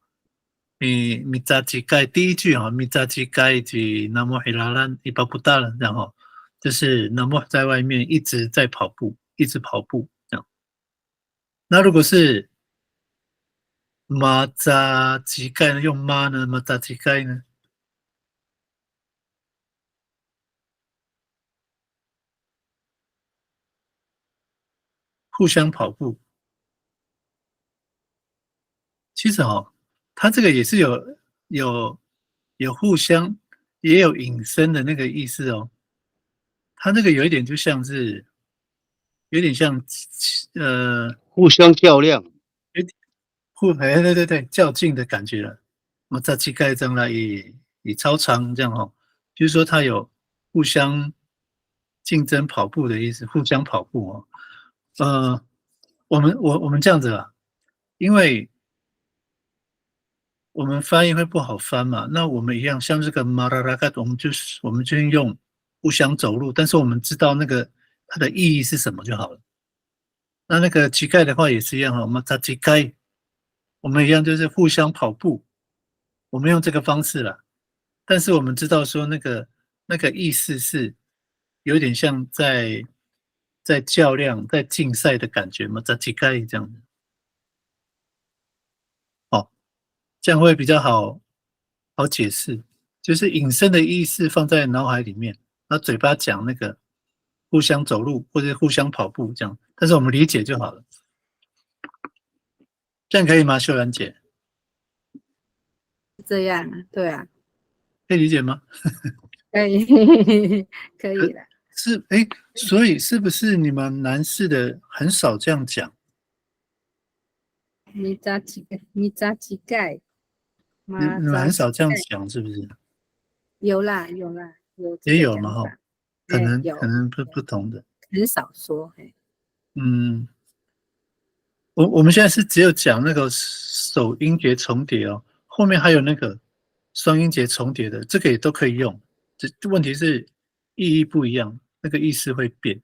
米扎乞丐第一句哈，米扎乞丐及那么黑拉兰一包不大了，然后就是那么在外面一直在跑步，一直跑步这样。那如果是马扎乞丐呢，用马呢，马扎乞丐呢？互相跑步，其实哦，它这个也是有互相，也有引申的那个意思哦。它那个有一点就像是，有点像互相较量。对，较劲的感觉了。我在膝盖上来以超长这样哦，就是说它有互相竞争跑步的意思，互相跑步哦。我们这样子啦，因为我们发音会不好翻嘛，那我们一样像这个马拉拉嘎，我们就用互相走路，但是我们知道那个它的意义是什么就好了。那个乞丐的话也是一样哈，我们在乞丐，我们一样就是互相跑步，我们用这个方式啦。但是我们知道说那个意思是有点像在较量、在竞赛的感觉嘛，在乞丐这样子。哦，这样会比较好解释，就是引申的意思放在脑海里面，那嘴巴讲那个互相走路或者互相跑步这样，但是我们理解就好了。这样可以吗，秀兰姐？这样啊，对啊，可以理解吗？可以，可以的。所以是不是你们男士的很少这样讲？米扎几盖，你们很少这样讲，是不是？有啦，也有嘛哈，可能有不同的，很少说。嗯，我们现在是只有讲那个首音节重叠哦，后面还有那个双音节重叠的，这个也都可以用。这问题是意义不一样，那个意思会变。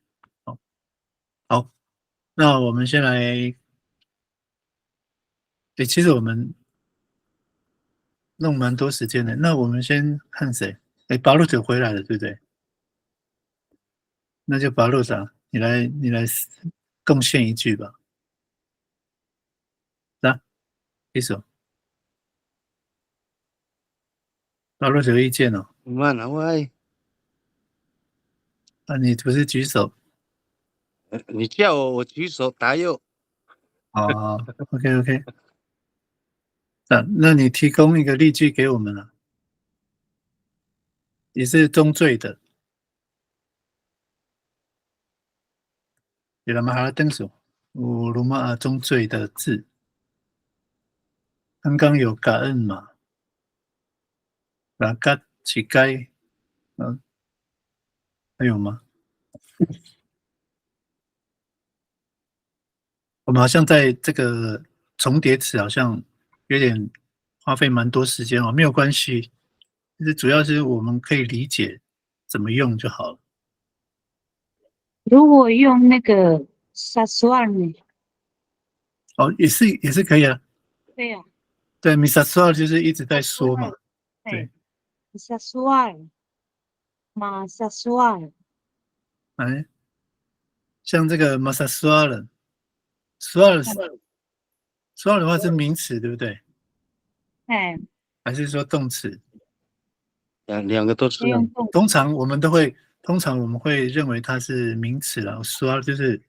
好，那我们先来。其实我们弄蛮多时间的，那我们先看谁？巴鲁特回来了，对不对？那就巴洛长，你来贡献一句吧。来，一首。巴洛有意见哦？慢啊，喂，啊，你不是举手？你叫我举手答右。哦，OK，那你提供一个例句给我们了，也是中缀的。有了吗？还要登手，有罗马中缀的字。刚刚有感恩嘛？拉嘎乞丐，还有吗？我们好像在这个重叠词好像有点花费蛮多时间哦，没有关系，就是主要是我们可以理解怎么用就好了。如果用那个 sasual 呢？哦，也是可以啊。对呀、对 ，misasual 就是一直在说嘛。对， sasual 嘛 sasual 哎，像这个 masasual，sual 的话是名词，对不对？哎，还是说动词？两个都是要用动通常我们会认为它是名词啦，sual 就是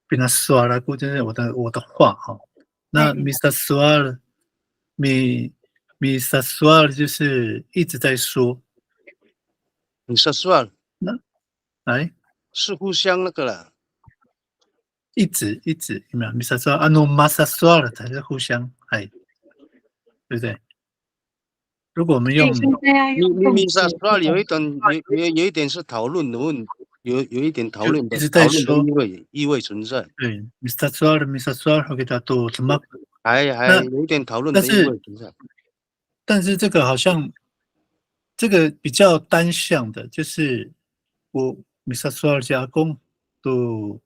变成 sual 就是我的话哈。那 Mr. Sual，Mr. Sual 就是一直在说。你说算那来是互相那个了。一直有没有 Mr. Sual 啊 ？No Mr. Sual 才是互相哎，对不对？如果我们用现在要用动词你说算有一点是讨论的有一点讨论的就一直在说意味存在。对 Mr. Sual，Mr. Sual 给他多怎么？还有一点讨论的意味存在。但是这个好像这个比较单向的，就是我 Mr. Sual 加工都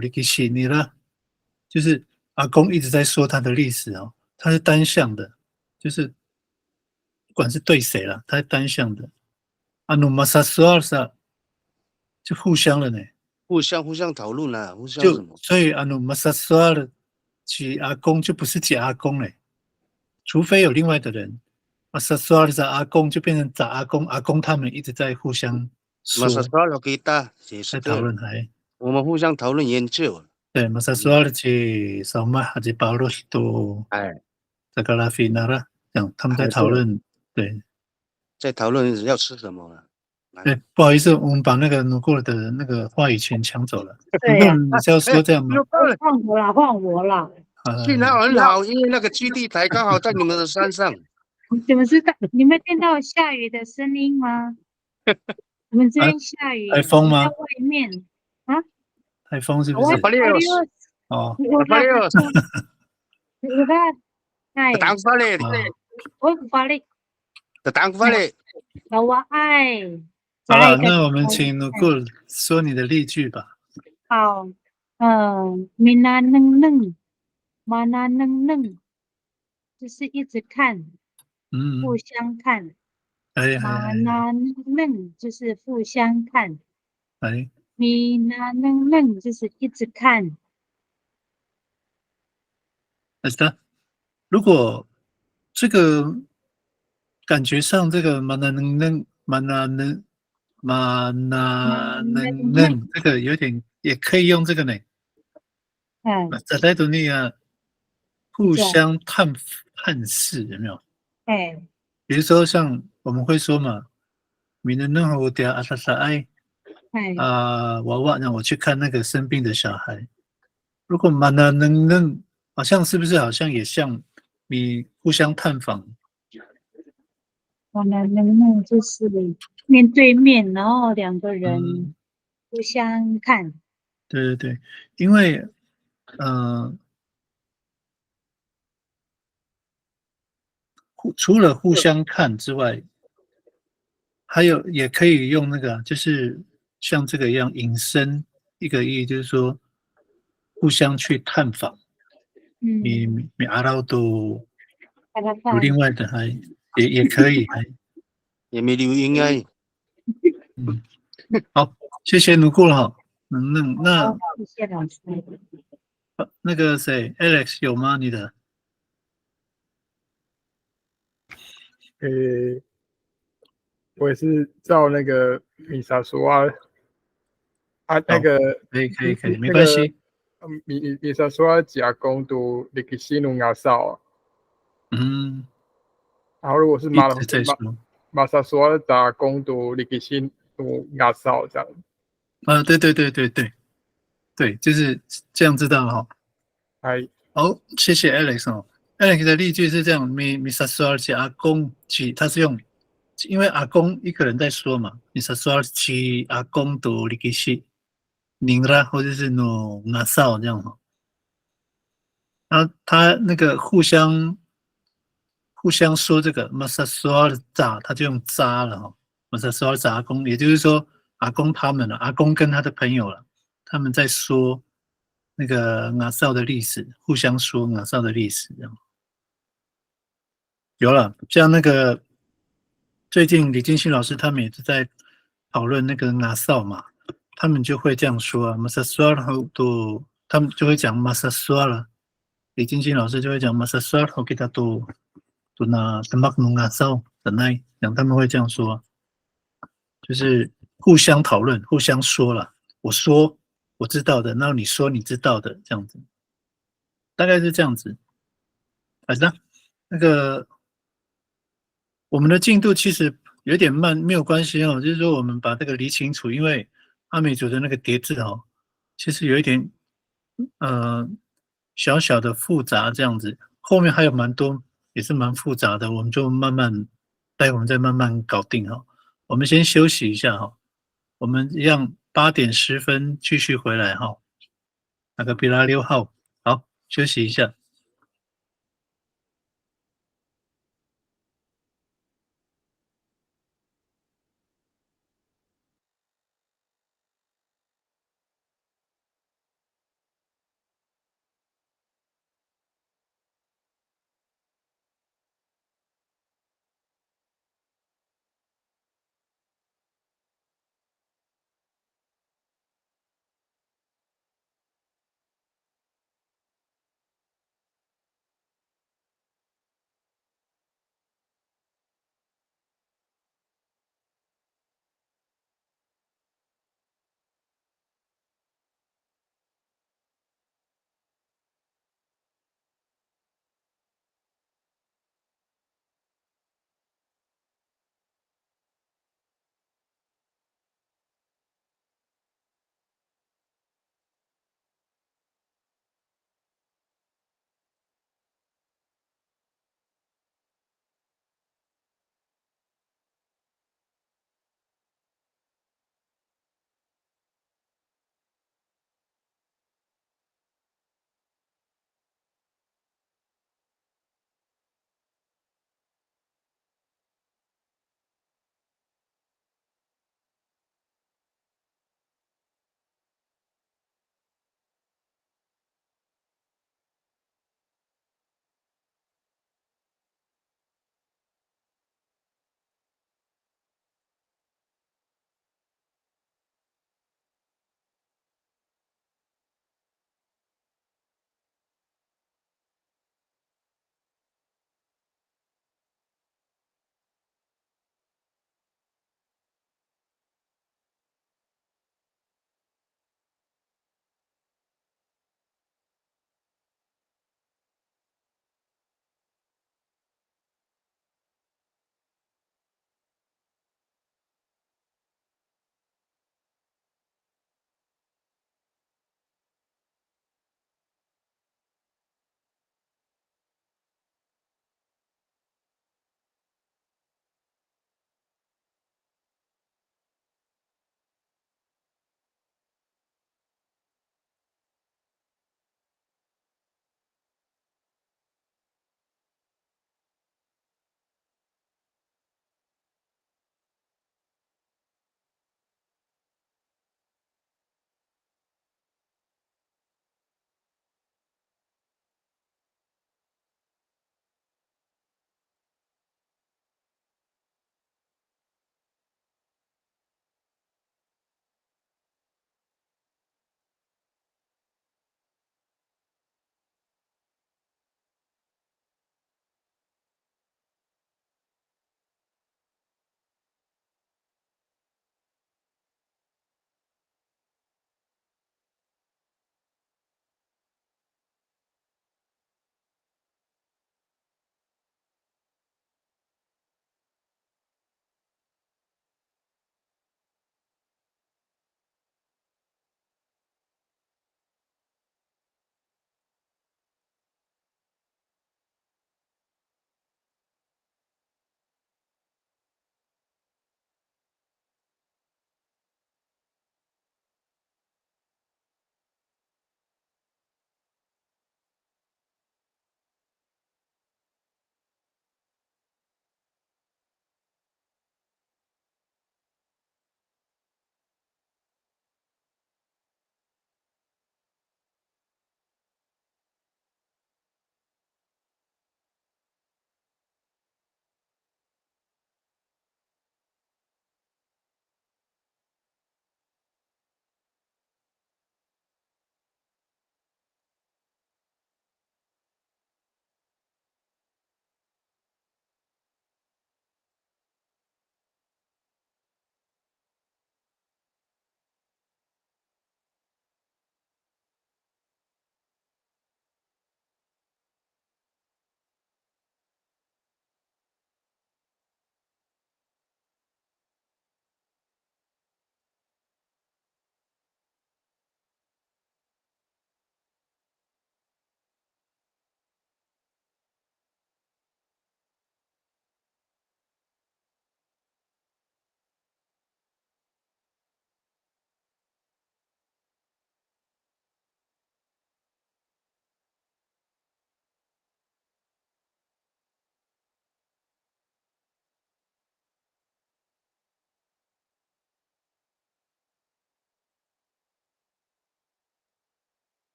利基西尼了，就是阿公一直在说他的历史哦，他是单向的，就是不管是对谁了，他是单向的。阿努马萨苏尔萨就互相了呢，互相讨论啊，互相什么？所以阿努马萨苏尔举阿公就不是指阿公嘞，除非有另外的人。马萨苏尔的阿公就变成找阿公，阿公他们一直在互相说，马萨苏尔给他也是在讨论还。我们互相讨论研究。对，马萨苏尔是什么？还是保罗西多？哎，这个拉菲纳拉，这样他们在讨论。对，在讨论要吃什么了。对，不好意思，我们把那个努过的那个话语权抢走了。对呀、你是要说这样吗？换我啦！幸好很好，因为那个基地台刚好在你们的山上。你们知道你们听到下雨的声音吗？我们这边下雨，台风吗？在外面啊？台风是不是？哦，哎，当发嘞，我发力，当发嘞。我爱。好了，那我们请努过说你的例句吧。好，mina neng neng mana neng neng，就是一直看，互相看。mana neng neng 就是互相看。mina neng neng 就是一直看。是的，如果这个感觉上这个mana neng neng 这个有点也可以用这个呢。在在读那个互相探视有没有？比如说像我们会说嘛，米能弄我点阿萨萨爱娃娃，让我去看那个生病的小孩。如果mana neng neng好像是不是好像也像你互相探访mana neng neng 就是面对面，然后两个人互相看。对对对，因为除了互相看之外，还有也可以用那个，就是像这个一样引申一个意义，就是说互相去探访。你阿拉都有另外的还也可以，也没留音哎。好，谢谢努库了哈。那好，谢谢老师。那个谁，Alex 有吗？你的？我也是照那个米萨说那个可以，没那个关系。米萨说加工读历史努亚少，嗯，然后如果是一直在说。马萨说加工读历史努亚少这样。对，就是这样知道了哈。哎，好，谢谢 Alex 哦。Alex 的例句是这样：米萨索尔奇阿公起，他是用，因为阿公一个人在说嘛，米萨索尔奇阿公读历史，宁拉或者是努拿少这样哈。然后他那个互相说这个马萨索尔扎，他就用扎了哈。马萨索尔扎阿公，也就是说阿公他们了，阿公跟他的朋友了，他们在说那个拿少的历史，互相说拿少的历史这样。有了，像那个最近李金星老师他们也是在讨论那个拿少嘛，他们就会这样说啊，马萨索尔后都，他们就会讲马萨索尔，李金星老师就会讲马萨索尔后给他都拿什么弄拿少的那讲，他们会这样说，就是互相讨论，互相说了，我说我知道的，然后你说你知道的，这样子，大概是这样子。反正那个我们的进度其实有点慢，没有关系哦。就是说，我们把这个理清楚，因为阿美族的那个叠字哦，其实有一点呃小小的复杂这样子，后面还有蛮多也是蛮复杂的，我们就慢慢待会我们再慢慢搞定哈。我们先休息一下哈，我们一样8点10分继续回来哈。那个比拉6号，好，休息一下。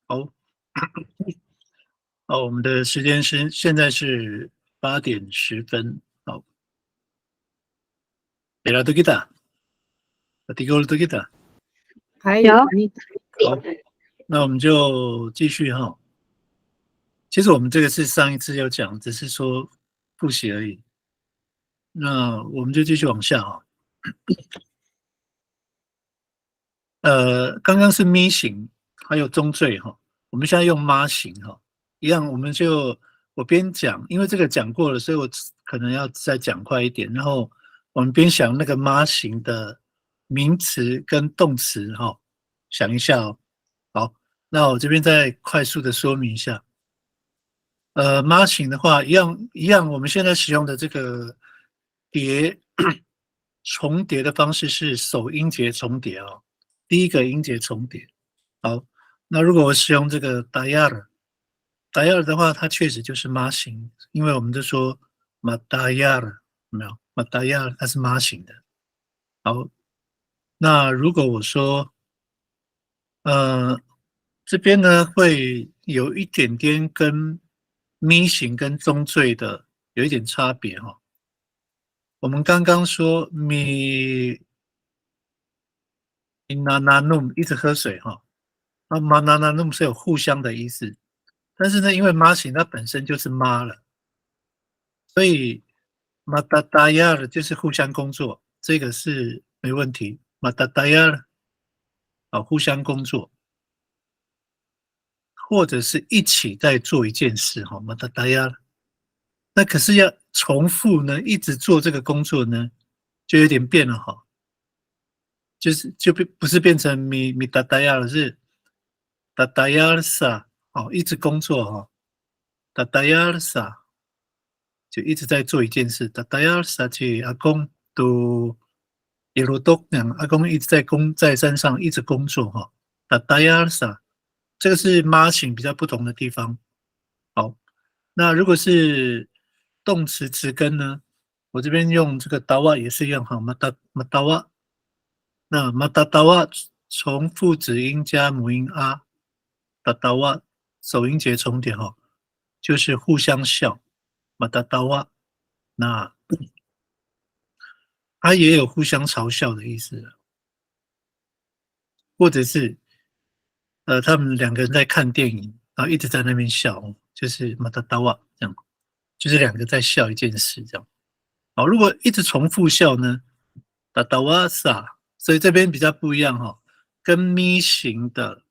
好，好，我们的时间是现在是8:10。好，给了都给打，提够了都给打。还有你好，那我们就继续哈。其实我们这个是上一次有讲，只是说复习而已。那我们就继续往下哈。刚刚是咪型，还有中缀哈，我们现在用妈型哈，一样，我边讲，因为这个讲过了，所以我可能要再讲快一点，然后我们边想那个妈型的名词跟动词哈，想一下哦。好，那我这边再快速的说明一下。妈型的话，一样，我们现在使用的这个重叠的方式是首音节重叠哦。第一个音节重叠。好，那如果我使用这个 dayar 的话，它确实就是妈型，因为我们就说 madayar 有没有 madayar 它是妈型的。好，那如果我说这边呢会有一点点跟咪型跟中缀的有一点差别哈。我们刚刚说minananum 一直喝水哈，那 manananum 是有互相的意思，但是呢，因为妈型它本身就是妈了，所以 madadayar 就是互相工作，这个是没问题。madadayar 互相工作，或者是一起在做一件事哈，madadayar。那可是要重复呢，一直做这个工作呢，就有点变了哈。就不是变成米达达亚了，是达达亚尔萨哦，一直工作哈，达达亚尔萨就一直在做一件事，达达亚尔萨去阿公都耶罗多两阿公一直在山上一直工作哈，达达亚尔萨这个是妈型比较不同的地方。好，那如果是动词词根呢，我这边用这个达瓦也是一样哈，马达瓦。那马达达瓦从副子音加母音啊，达达瓦首音节重叠哈，就是互相笑，马达达瓦，那它也有互相嘲笑的意思，或者是他们两个人在看电影，然后一直在那边笑，就是马达达瓦这样，就是两个在笑一件事这样。好，如果一直重复笑呢，达达瓦萨。所以这边比较不一样哈，跟咪型的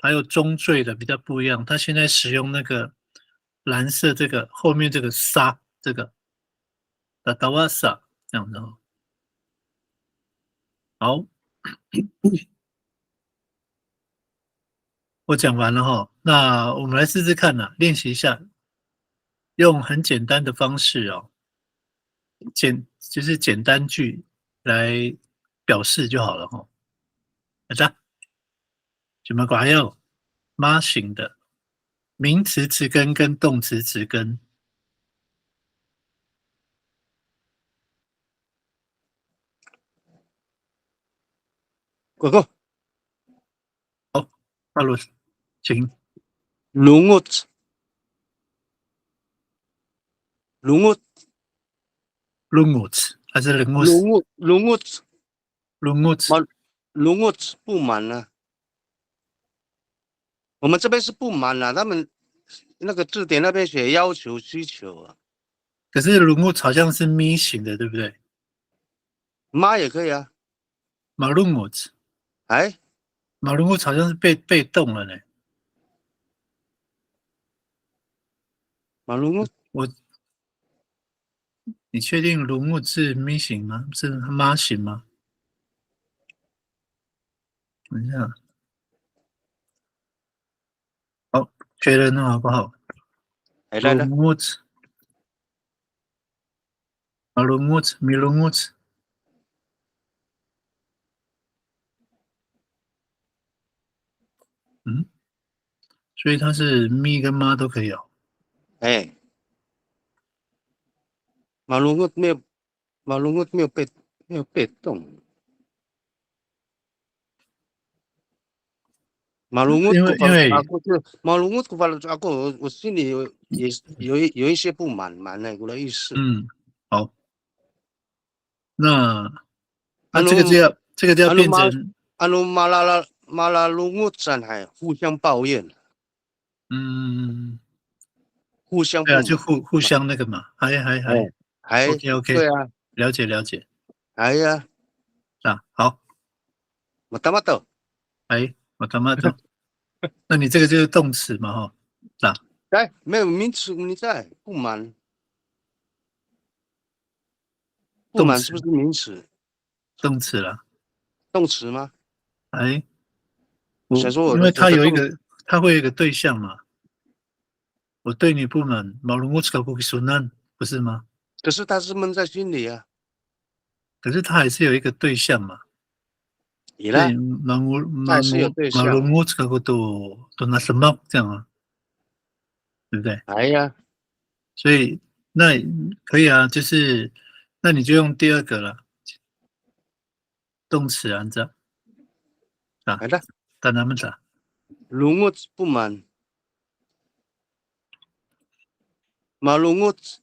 还有中缀的比较不一样。它现在使用那个蓝色这个后面这个沙这个达达瓦萨这样的哦。好，我讲完了哈，那我们来试试看呐，练习一下，用很简单的方式哦，就是简单句来表示就好了哈。好的。什么寡要妈型的名词词根跟动词词根。哥哥，巴罗，请。lungut 还是 lungut lungut？ lungut 不满了。我们这边是不满了，他们那个字典那边写要求需求啊。可是 lungut 好像是咪型的，对不对？妈也可以啊。马 lungut， 哎，马 lungut 好像是被动了呢。马 lungut 你确定 lungut 是咪型吗？是妈型吗？等一下，好，确认了好不好？哎，来了。lungut， 马 lungut， 咪 lungut。所以它是咪跟妈都可以哦。哎，马 lungut 没有被动。因 Malungkot 为 ko 因 kalau 为 aku tuh malungkot ko kalau aku 我心里有一些不满的我的意思。好，那 Ano 这个就要 ano 变 mal 成 ano malalungkot 上还互相抱怨，互相对啊，就不满。互相那个嘛，还哎，还，OK OK，对啊，了解哎呀，啊，好，mata-mata，我他妈的，那你这个就是动词嘛哈，啊，哎，没有名词你在不满，不动词满是不是名词？动词啦，动词吗？哎，想说因为我的动它会有一个对象嘛，我对你不满，马龙我这个不说那不是吗？可是他是闷在心里啊，可是它还是有一个对象嘛，对，你呢？他还是有对马象。龙我这个都拿什么这样啊，对不对？哎呀，所以那可以啊，就是那你就用第二个了，动词啊，这样啊，来的，但他们咋？ lungut 不满，malungut，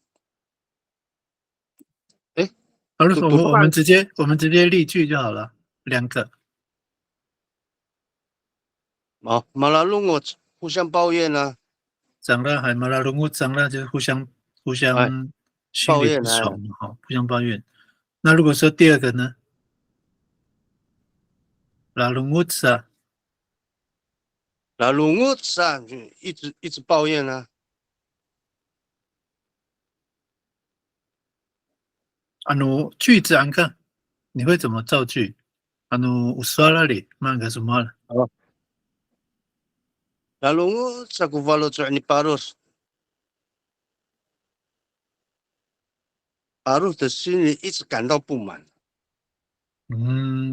哎，好了，读我们直接例句就好了，两个。哦，malalungut 互相抱怨啊，长了还马拉隆物长了，就是互相哎，心里不抱怨哎爽嘛，哈，互相抱怨。那如果说第二个呢，拉隆物啊， ，lalungut 上就一直抱怨啊，啊努句子安看，你会怎么造句？啊努乌刷那里，那个什么了？哦，lalungut aku valo ni parus 的心里一直感到不满，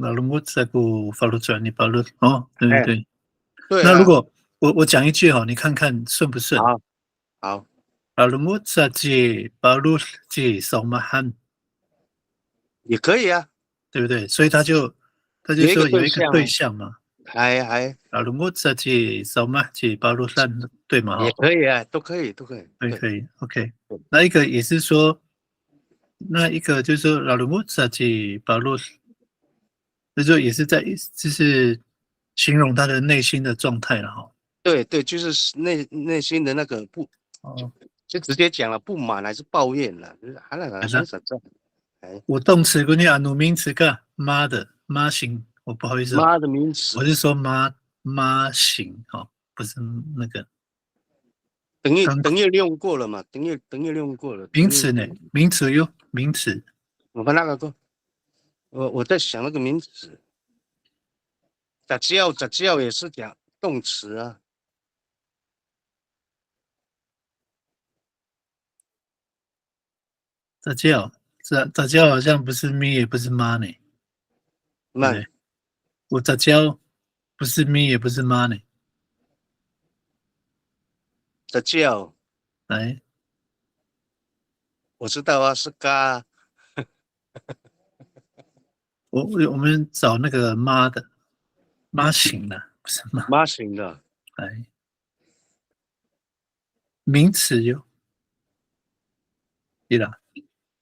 拉隆物在古法鲁转你法鲁哦，对对哎，对。对啊，那如果我讲一句哈，你看看顺不顺？好，好，拉隆物在这法鲁这扫马汉，也可以啊，对不对？所以他就有一个说有一个对象，对象嘛。还啊，如果自己扫码去巴路山，对吗？也哈，可以啊，都可以，都可以，对，可以，OK 对。那一个也是说，那一个就是说，老卢自己巴路，就是说也是在就是形容他的内心的状态了哈。对对，就是内心的那个不，哦，就直接讲了不满还是抱怨了，就是还那个反正很少这样。哎，我动词跟你啊，努名词个妈的妈型，我不好意思哦，妈的名词，我是说妈型哦，不是那个等于利用过了嘛，等于利用过了。名词呢？名词哟，名词。我把那个过，我在想那个名词，杂交也是讲动词啊，杂交，杂交好像不是咪也不是妈呢，对不慢对？我杂交不是咪也不是妈呢。杂交，来，我知道啊，是嘎，我们找那个妈的妈型的，不是妈。妈型的，来，名词哟，对啦，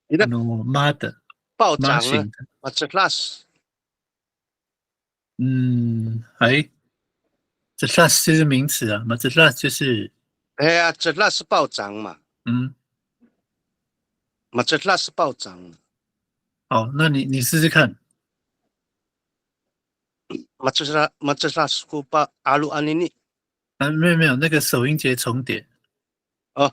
你的妈的妈暴涨呢？型的，啊，这那是哎，这 class 就是名词啊，嘛这 class 就是哎呀，这那是暴涨嘛，嗯，嘛这那是暴涨。好，那你试试看，macam suku pa alu an ini 啊，没有，那个首音节重叠， oh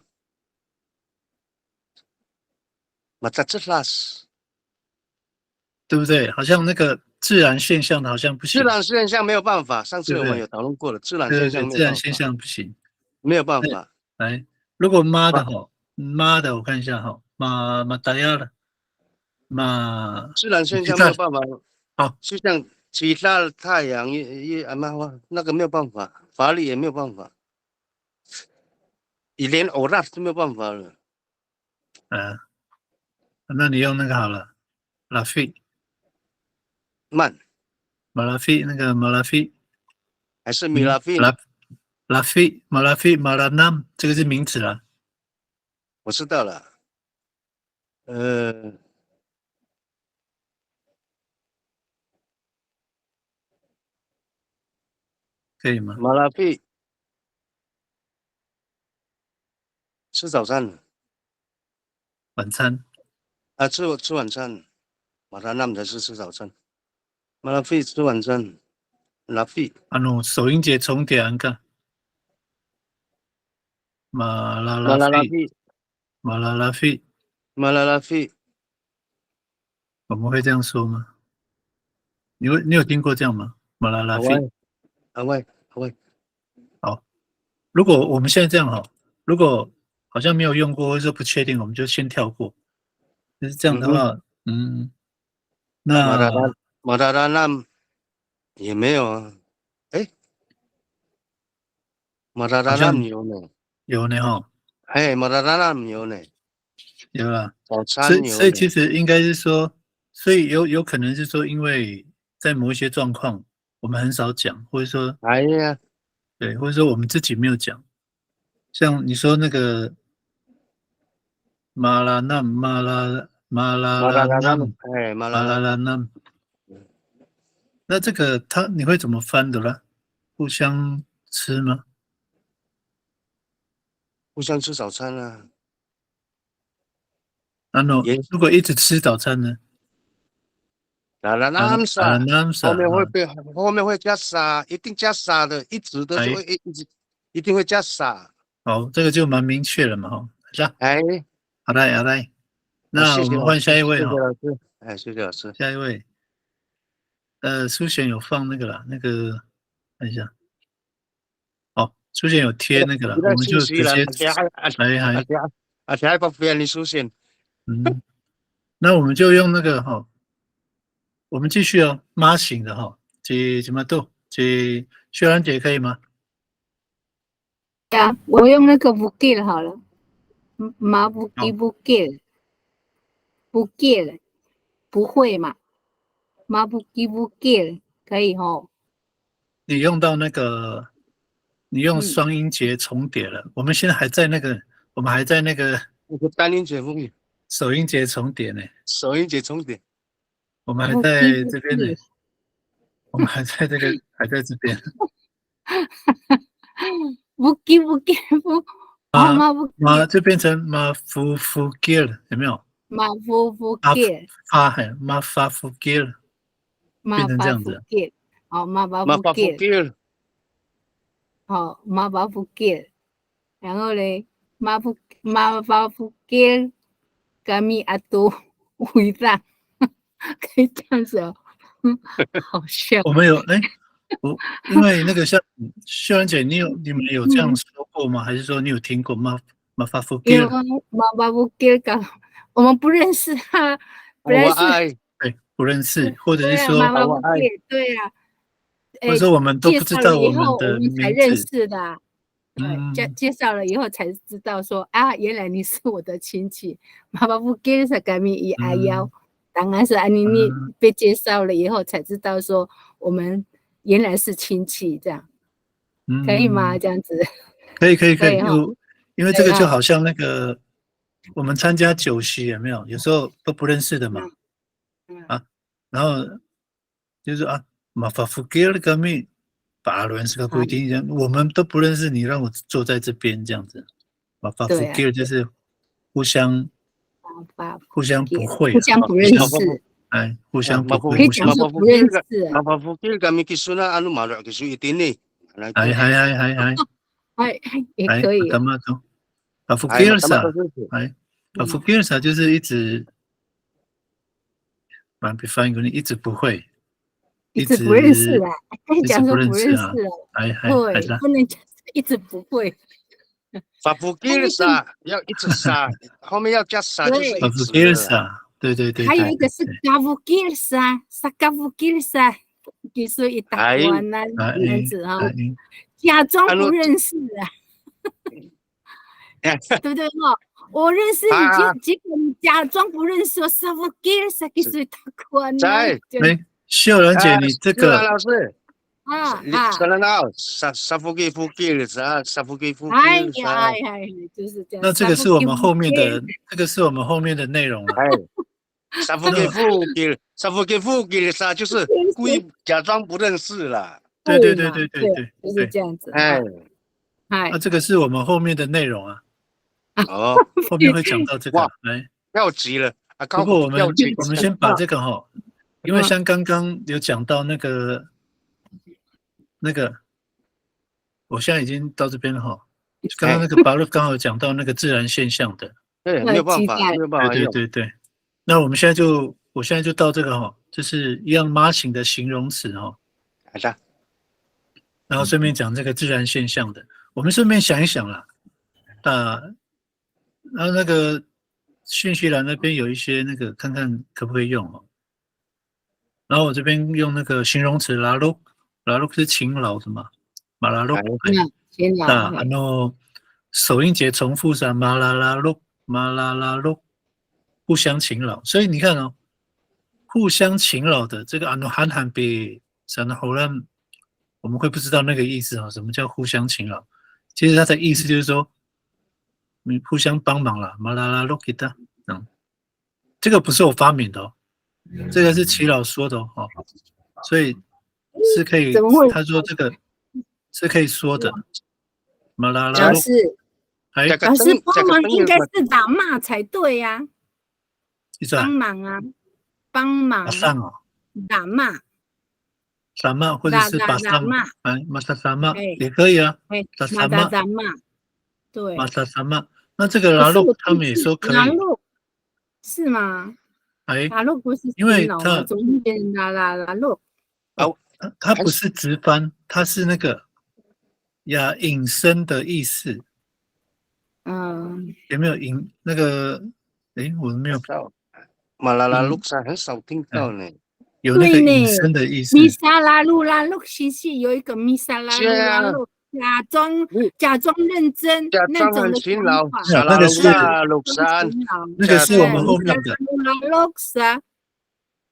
macam jelas 对不对？好像那个自然现象的好像不自行，然现象没有办法，上次对不对？我们有讨论过了，自然对对对，现象没自然现有办法，象不行。没有办法。来，如果妈的哈，妈的，我看一下哈，马达亚了，马，自然现你看，象没有办法，好，就像其他的太阳那个没有办法，法律也没有办法，连偶然都没有办法了。那你用那个好了，拉菲，慢，马拉菲那个马拉菲，还是米拉费？拉菲马拉菲马拉纳这个是名词啦。我知道了。可以吗？马拉费吃早餐晚餐啊，吃晚餐。马拉纳才是吃早餐。马拉费吃晚餐。拉费。首音节重叠安个。马拉马拉拉菲费。马拉拉菲。马拉拉费。我们会这样说吗？你有听过这样吗？马拉拉菲。好喂。好，如果我们现在这样哈，如果好像没有用过或者说不确定，我们就先跳过。就是这样的话，那马拉拉纳也没有啊。哎，马拉拉纳有呢。有呢哈。哎，马拉拉纳有呢。有啦。早餐有。所以其实应该是说，所以有可能是说，因为在某一些状况，我们很少讲，或者说，哎呀，对，或者说我们自己没有讲。像你说那个马拉纳马拉纳，那这个你会怎么翻的啦？互相吃吗？互相吃早餐啊。如果一直吃早餐呢？后面会加沙，一定加沙的，一直的就一定会加沙。好，这个就蛮明确了嘛，哈。哎，好嘞，那我们换下一位哈。谢谢老师。哎，谢谢老师。下一位，书贤有放那个啦，那个看一下。好，书贤有贴那个啦，我们就直接来把便利书贤。那我们就用那个哈。我们继续哦，妈型的哈，怎么读？秀兰姐可以吗？呀，我用那个不给好了，妈不给，不会嘛？妈不给，可以吼。你用到那个，你用双音节重叠了。我们现在还在那个单音节后面，首音节重叠呢。首音节重叠。我们还在这边呢，我们还在这边。不给，马就变成马夫给了，有没有？马夫给，马发夫给了，变成这样子。好，马巴夫给，好，马巴夫给，然后嘞，马巴夫给，kami atau udang。可以这样子哦，好笑。我们有因为那个像秀兰姐，你们有这样说过吗？还是说你有听过马发夫给？马巴夫给我们不认识他，不认识，或者是说马巴夫给，对呀，或者说我们都不知道我们的名字，才认识的。介绍了以后才知道说啊，原来你是我的亲戚。马巴夫给是kami i ayah。当然是你被介绍了以后才知道说我们原来是亲戚，这样可以吗？这样子可以，因为这个就好像那个我们参加酒席有没有？有时候都不认识的嘛，然后就是马法夫给了个命，法伦是个规定，我们都不认识你，让我坐在这边这样子，马法夫给就是互相不会，互相不认识，互相不会，可以讲说不认识。马巴夫给kami kisuna anu malu kisu itini。也可以。干嘛都？马夫给尔萨，马夫给尔萨就是一直，比翻译过来一直不会，一直不认识啦，可以讲说不认识了，对，不能讲一直不会。法夫给尔萨要一直撒，后面要加撒就是法夫给尔萨，对。还有一个是嘎夫给尔萨，嘎夫给尔萨，就是一大关那样子哈，假装不认识啊，对不对哈？我认识你，结果你假装不认识，嘎夫给尔萨就是一大关。秀兰姐，你这个老师， Serenal Safuki Fuki 啥 Safuki 哎 Fuki 呀啥，哎呀，就是这样。那这个是我们后面的，这个是我们后面的内容了。哎，Safuki Fuki Safuki Fuki 啥，就是故意假装不认识啦。对，就是这样子。哎，那这个是我们后面的内容啊。哦，后面会讲到这个。来，要急了啊！不过我们先把这个因为像刚刚有讲到那个，我现在已经到这边了哈。刚刚那个巴勒刚好有讲到那个自然现象的。对，没有办法用。对。那我现在就到这个就是一样 marching 的形容词好的。然后顺便讲这个自然现象的，我们顺便想一想啦。然后那个讯息栏那边有一些那个，看看可不可以用然后我这边用那个形容词拉鲁是勤劳的嘛，马拉鲁。勤劳。然后首音节重复是马拉拉鲁，互相勤劳。所以你看互相勤劳的这个喊比然后我们会不知道那个意思什么叫互相勤劳？其实它的意思就是说，你互相帮忙啦，马拉拉鲁给他。这个不是我发明的这个是齐老说的所以是可以。他说这个是可以说的。马拉拉鲁。老师帮忙应该是打骂才对呀。帮忙啊，帮忙。打骂。打骂或者是把上马萨萨骂也可以啊。马萨骂。对。马萨萨骂，那这个拉鲁他们也说可以。是吗？拉鲁不是因为它怎么会变成拉鲁？它不是直翻，它是那个引申的意思。有没有引那个？我没有。马拉拉鲁萨很少听到呢。有那个引申的意思。米萨拉鲁拉鲁西西有一个米萨拉鲁拉鲁。假装认真，那种的勤劳，那个是我们后面的，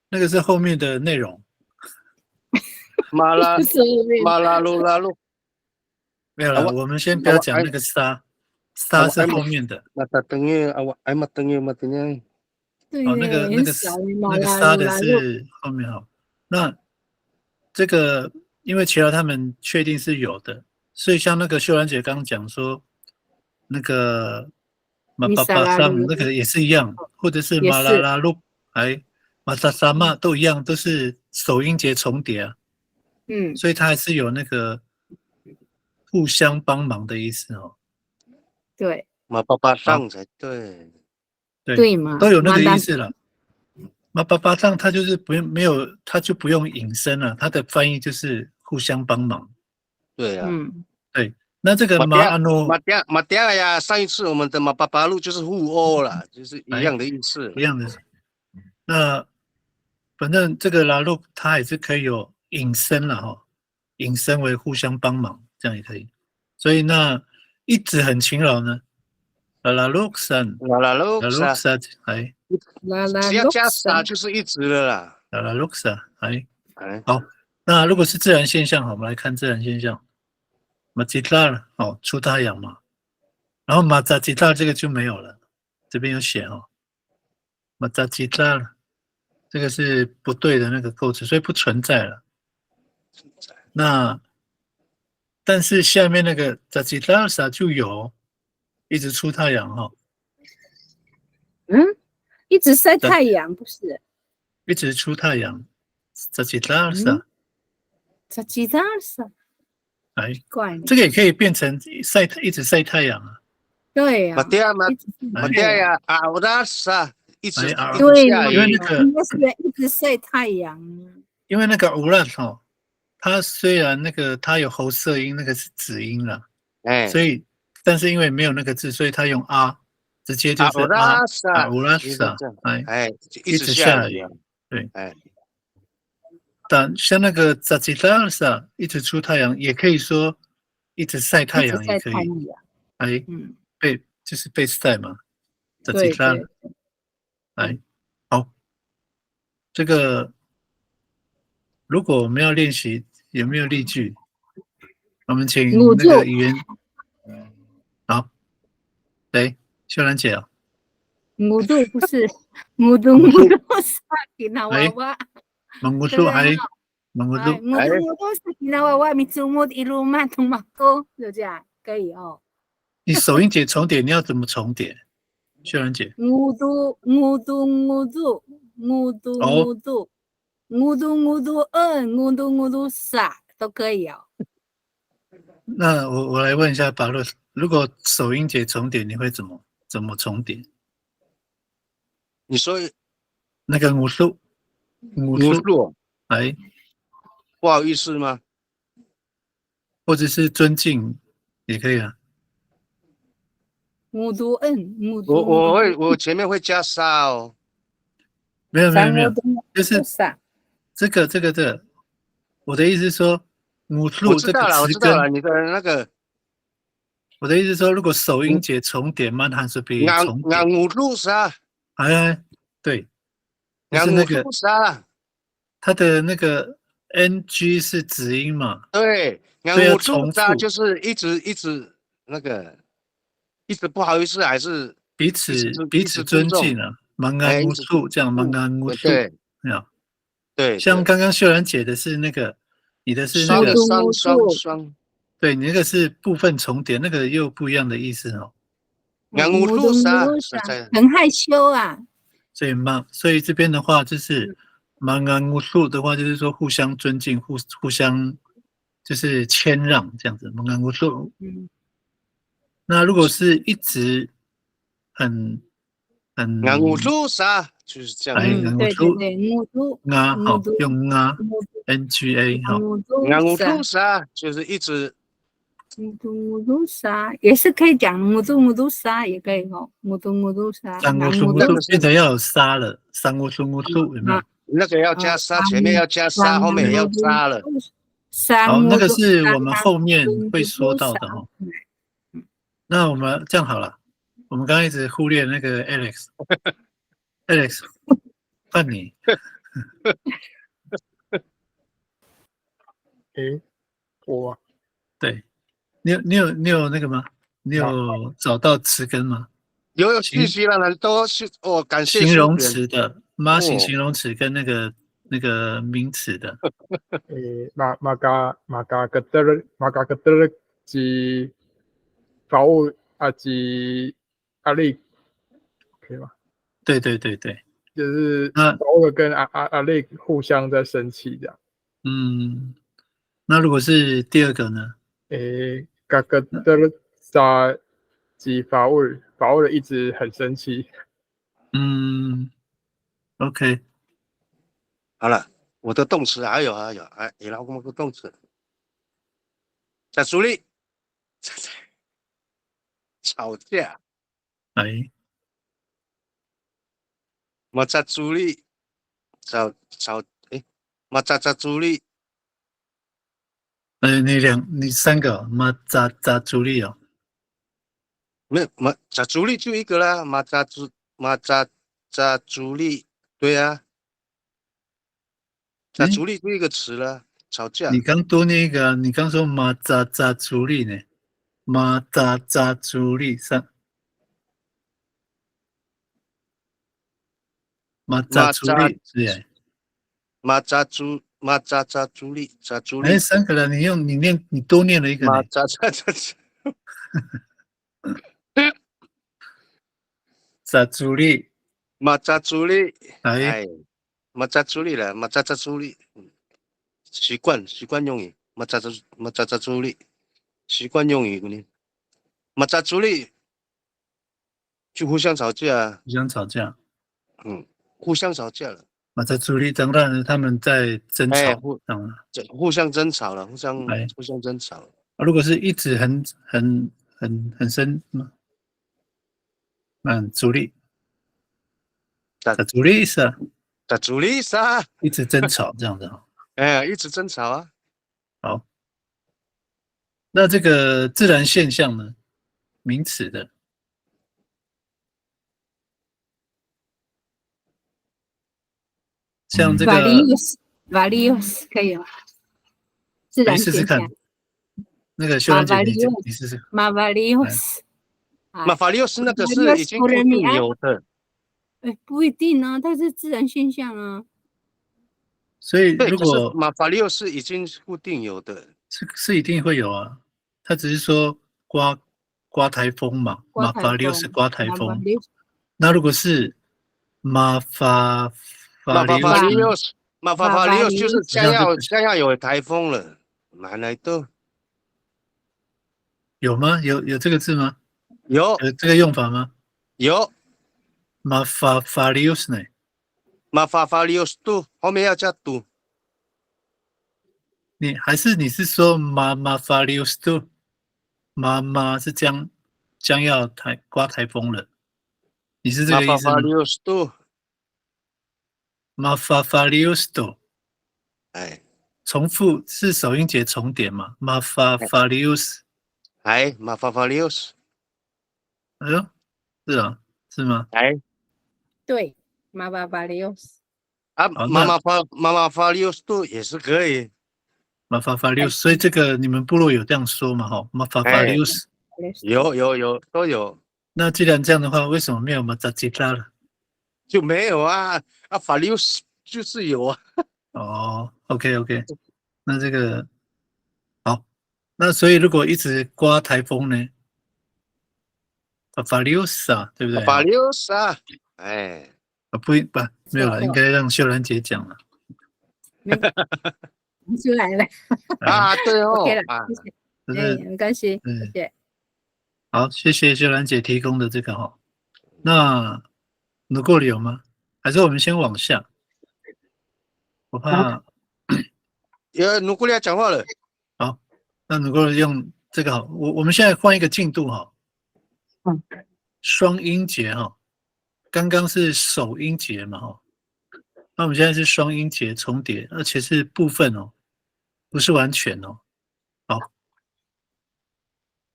那个是后面的内容。马拉鲁拉鲁，没有了，我们先不要讲那个沙是后面的。那等于那个沙的是后面那这个因为其他他们确定是有的。所以像那个秀兰姐刚刚讲说，那个马巴巴桑那个也是一样，或者是马拉拉鲁马萨萨玛都一样，都是首音节重叠啊。所以它还是有那个互相帮忙的意思对，马巴巴桑才对。对嘛，都有那个意思了。马巴巴桑它就是它就不用引申了，它的翻译就是互相帮忙。对啊，对，那这个马蒂亚呀，上一次我们的马巴巴路就是互殴了，就是一样的意思，一样的。那反正这个拉路它还是可以有引申了引申为互相帮忙，这样也可以。所以那一直很勤劳呢，拉路山，只要加沙就是一直了啦，拉路山，好。那如果是自然现象，我们来看自然现象。马吉拉出太阳嘛，然后马扎吉拉这个就没有了，这边有写马扎吉拉这个是不对的那个构词，所以不存在了。那但是下面那个扎吉拉萨就有，一直出太阳一直晒太阳不是？一直出太阳，扎吉拉萨。这个也可以变成一直晒太阳啊。对呀。马蒂亚我的一直对，因为那个一直晒太阳。因为那个乌拉它虽然那个它有喉塞音，那个是子音了，所以但是因为没有那个字，所以它用直接就是乌拉萨，一直下雨，对，但像那个扎吉拉萨一直出太阳，也可以说一直晒太阳，也可以。就是被晒嘛。扎吉拉，好，这个如果我们要练习有没有例句？我们请五那个度语言。好，对，秀兰姐啊，五度不是五度五度是吉拿娃娃，蒙古对不对？度还蒙古哎，度，五度五度是吉拿娃娃，米祖木一路慢通马沟，就这样可以哦。你首音节重叠，你要怎么重叠？秀兰姐，五度五度五度五度哦五度五度五度五度五度三都可以哦。那我来问一下巴洛，如果首音节重叠，你会怎么重叠？你说那个武术，武术哎，不好意思吗？或者是尊敬也可以啊。五度五度我前面会加沙哦。没有，就是三。这个，我的意思是说，武我术这个知道了，我词根，知道了，你的那个我的意思是说，如果首音节重叠，慢汉是比重叠，武术啥？哎，对，就是那个武术啥？它的那个 NG 是子音嘛，对，所以要武术重复，啥就是一直那个一直不好意思，还是彼一此尊重？尊敬啊，忙哎，安无数这样，忙安无数，对啊，对，像刚刚秀兰姐的是那个，你的是那个，双，对你那个是部分重叠，那个又不一样的意思哦。武术啥？很害羞啊。所以这边的话就是忙安无数的话，就是说互相尊敬，互相就是谦让这样子，忙安无数。那如果是一直很武术啥？就是这样。对，武术啊，好，用啊 NGA 哈，武术啥？就是一直。木都沙也是可以讲木都沙也可以哦，木都沙。三乌苏木苏变成要有沙了，三乌苏木苏有没有？那个要加沙，前面要加沙，后面也要沙了。好，那个是我们后面会说到的哈。那我们这样好了，我们刚刚一直忽略那个 Alex， 换你。我对。你有那个吗？你有找到词根吗？有必须让人都是感谢形容词的妈型形容词跟那个名词的。马嘎格德及法务及阿力，可以吗？对，就是法务跟阿力互相在生气这样。那如果是第二个呢？嘎格德沙及法务的一直很生气。OK， 好了，我的动词还有，也捞过个动词，在处理，吵架，我在处理，我在处理。你三个马扎主力哦，没有马扎主力就一个啦，马扎主力，对啊，扎主力就一个词了，吵架。你刚多念一个，你刚说马扎主力呢，马扎主力上，马扎主力是哎，马扎主力，哎，三个了，你多念了一个呢。扎主力，马扎主力，哎，马扎主力了，马扎主力，习惯用语，马扎主力，习惯用语呢，马扎主力就互相吵架，互相吵架了。马扎主力当然他们在争吵，互相争吵了，互相争吵了。如果是一直很深，主力，主力是啊，主力是啊，一直争吵这样子哈。一直争吵啊。好，那这个自然现象呢？名词的，像这个，various 可以吗？自然试试看现象。那个秀兰姐，你试试。Marvelous。马法利奥斯那个是已经固定有的，不一定啊，它是自然现象啊。所以对，如果马法利奥斯已经固定有的，是一定会有啊。他只是说刮台风嘛，马法利奥是刮台风。那如果是马法利奥就是将要有台风了，哪来的？有吗？有这个字吗？有这个用法吗？有。马法利奥斯呢？马法利奥斯度后面要加度。你是说马法利奥斯度？妈是将要刮台风了，你是这个意思吗？马法利奥斯度，哎，重复是首音节重点嘛？马法利奥斯，马法利奥斯，哎呦，是啊，是吗？对，马法利奥斯。啊，妈妈法利奥斯度也是可以。马法利奥斯，所以这个你们部落有这样说嘛？哈，马法利奥斯，有都有。那既然这样的话，为什么没有马扎吉拉了？就没有啊，法利奥斯就是有啊。哦 ，OK， 那这个好，那所以如果一直刮台风呢？法利奥斯啊，对不对？法利奥斯啊，没有了，应该让秀兰姐讲了。出来了啊，对哦 ，OK 了，谢谢，没关系，谢谢。好，谢谢秀兰姐提供的这个哈。那努过了有吗？还是我们先往下？我怕努过了要讲话了。好，那努过了用这个好，我们现在换一个进度哈。双音节哈，刚刚是首音节嘛哈，那我们现在是双音节重叠，而且是部分哦，不是完全哦。好，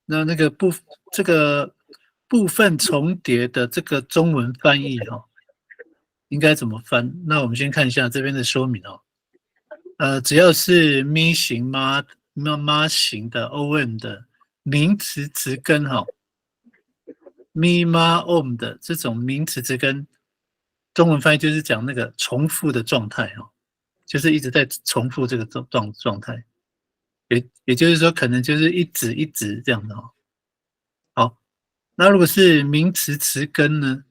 那这个部分重叠的这个中文翻译哈，应该怎么翻？那我们先看一下这边的说明哦。只要是咪型妈型的 om 的名词词根哈。咪妈 om 的这种名词词根，中文翻译就是讲那个重复的状态哦，就是一直在重复这个状态，也就是说，可能就是一直这样的哦。好，那如果是名词词根呢？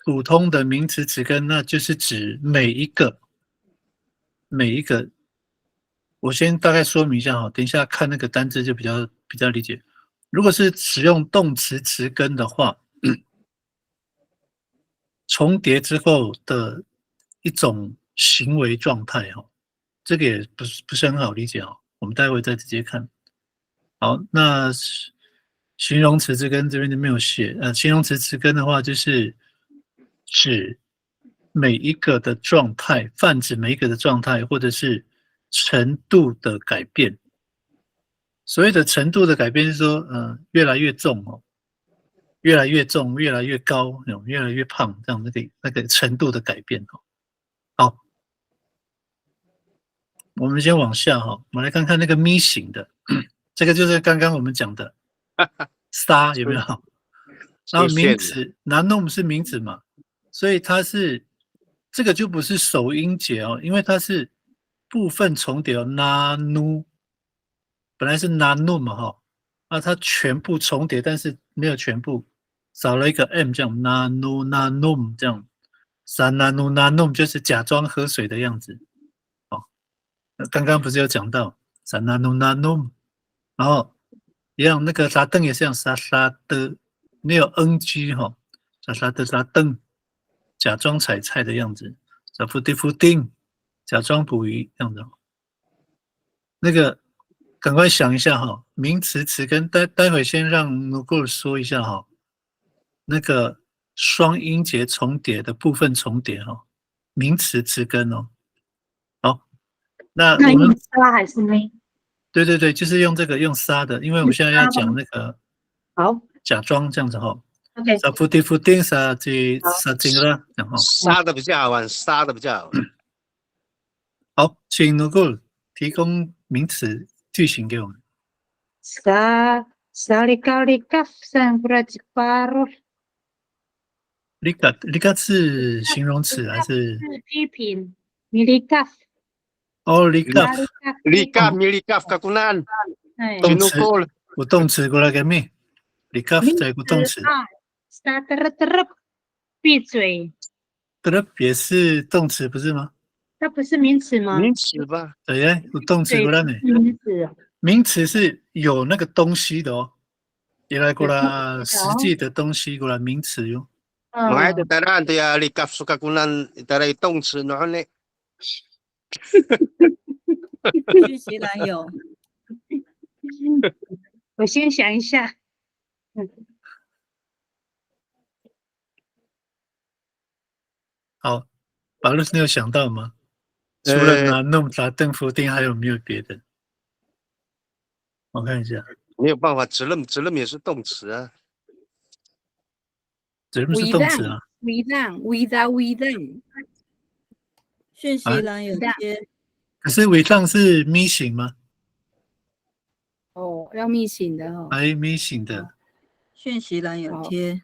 普通的名词词根，那就是指每一个，我先大概说明一下哈，等一下看那个单字就比较理解。如果是使用动词词根的话，重叠之后的一种行为状态哈，这个也不是很好理解哦。我们待会再直接看。好，那形容词词根这边就没有写。形容词词根的话，就是指每一个的状态，泛指每一个的状态，或者是程度的改变。所谓的程度的改变是说，越来越重哦，越来越重，越来越高，越来越胖，这样那个程度的改变哦。好，我们先往下哈，我们来看看那个咪型的，这个就是刚刚我们讲的沙有没有？然后名词 nanum 是名词嘛，所以它是这个就不是首音节哦，因为它是部分重叠哦 nanu。本来是 nanum 嘛哈，那它全部重叠，但是没有全部，少了一个 m， 这样 nanum 这样，sananum 就是假装喝水的样子。哦，刚刚不是有讲到 sananum， 然后一样那个沙灯也是这样沙的，没有 ng 哈，沙的沙灯，假装采菜的样子，沙夫丁，假装捕鱼这样子。那个。赶快想一下哈，名词词根待会先让努够说一下哈，那个双音节重叠的部分重叠哈，名词词根哦。好，那我们沙还是咪？对，就是用这个用沙的，因为我们现在要讲那个好假装这样子哈。OK， 沙夫丁沙金啦，然后沙的比较好玩，沙的比较好玩。好，请能够提供名词句型给我们。Sekali-kali sampai separuh。ligat 是形容词还是？是批评。milikaf。哦 ligat Likaf milikaf kakunan. 哎，动词 Kinukol. 有动词过来给咩 ligat 在个动词。Start 闭嘴。这也是动词不是吗？它不是名词吗？名词吧。对呀，有动词过来呢。名词。名词是有那个东西的哦，也来过来实际的东西过来名词哟。Mga ito taran tiya likaf so kakunan taray 动词no ne. 讯息栏有。我先想一下。好，巴鲁斯，你有想到吗？除了拿弄砸邓福丁，还有没有别的？我看一下，没有办法，责任也是动词啊。责任是动词啊。微让。讯息栏有贴。可是尾上是咪型吗？哦，要咪型的哦。还咪型的。讯息栏有贴。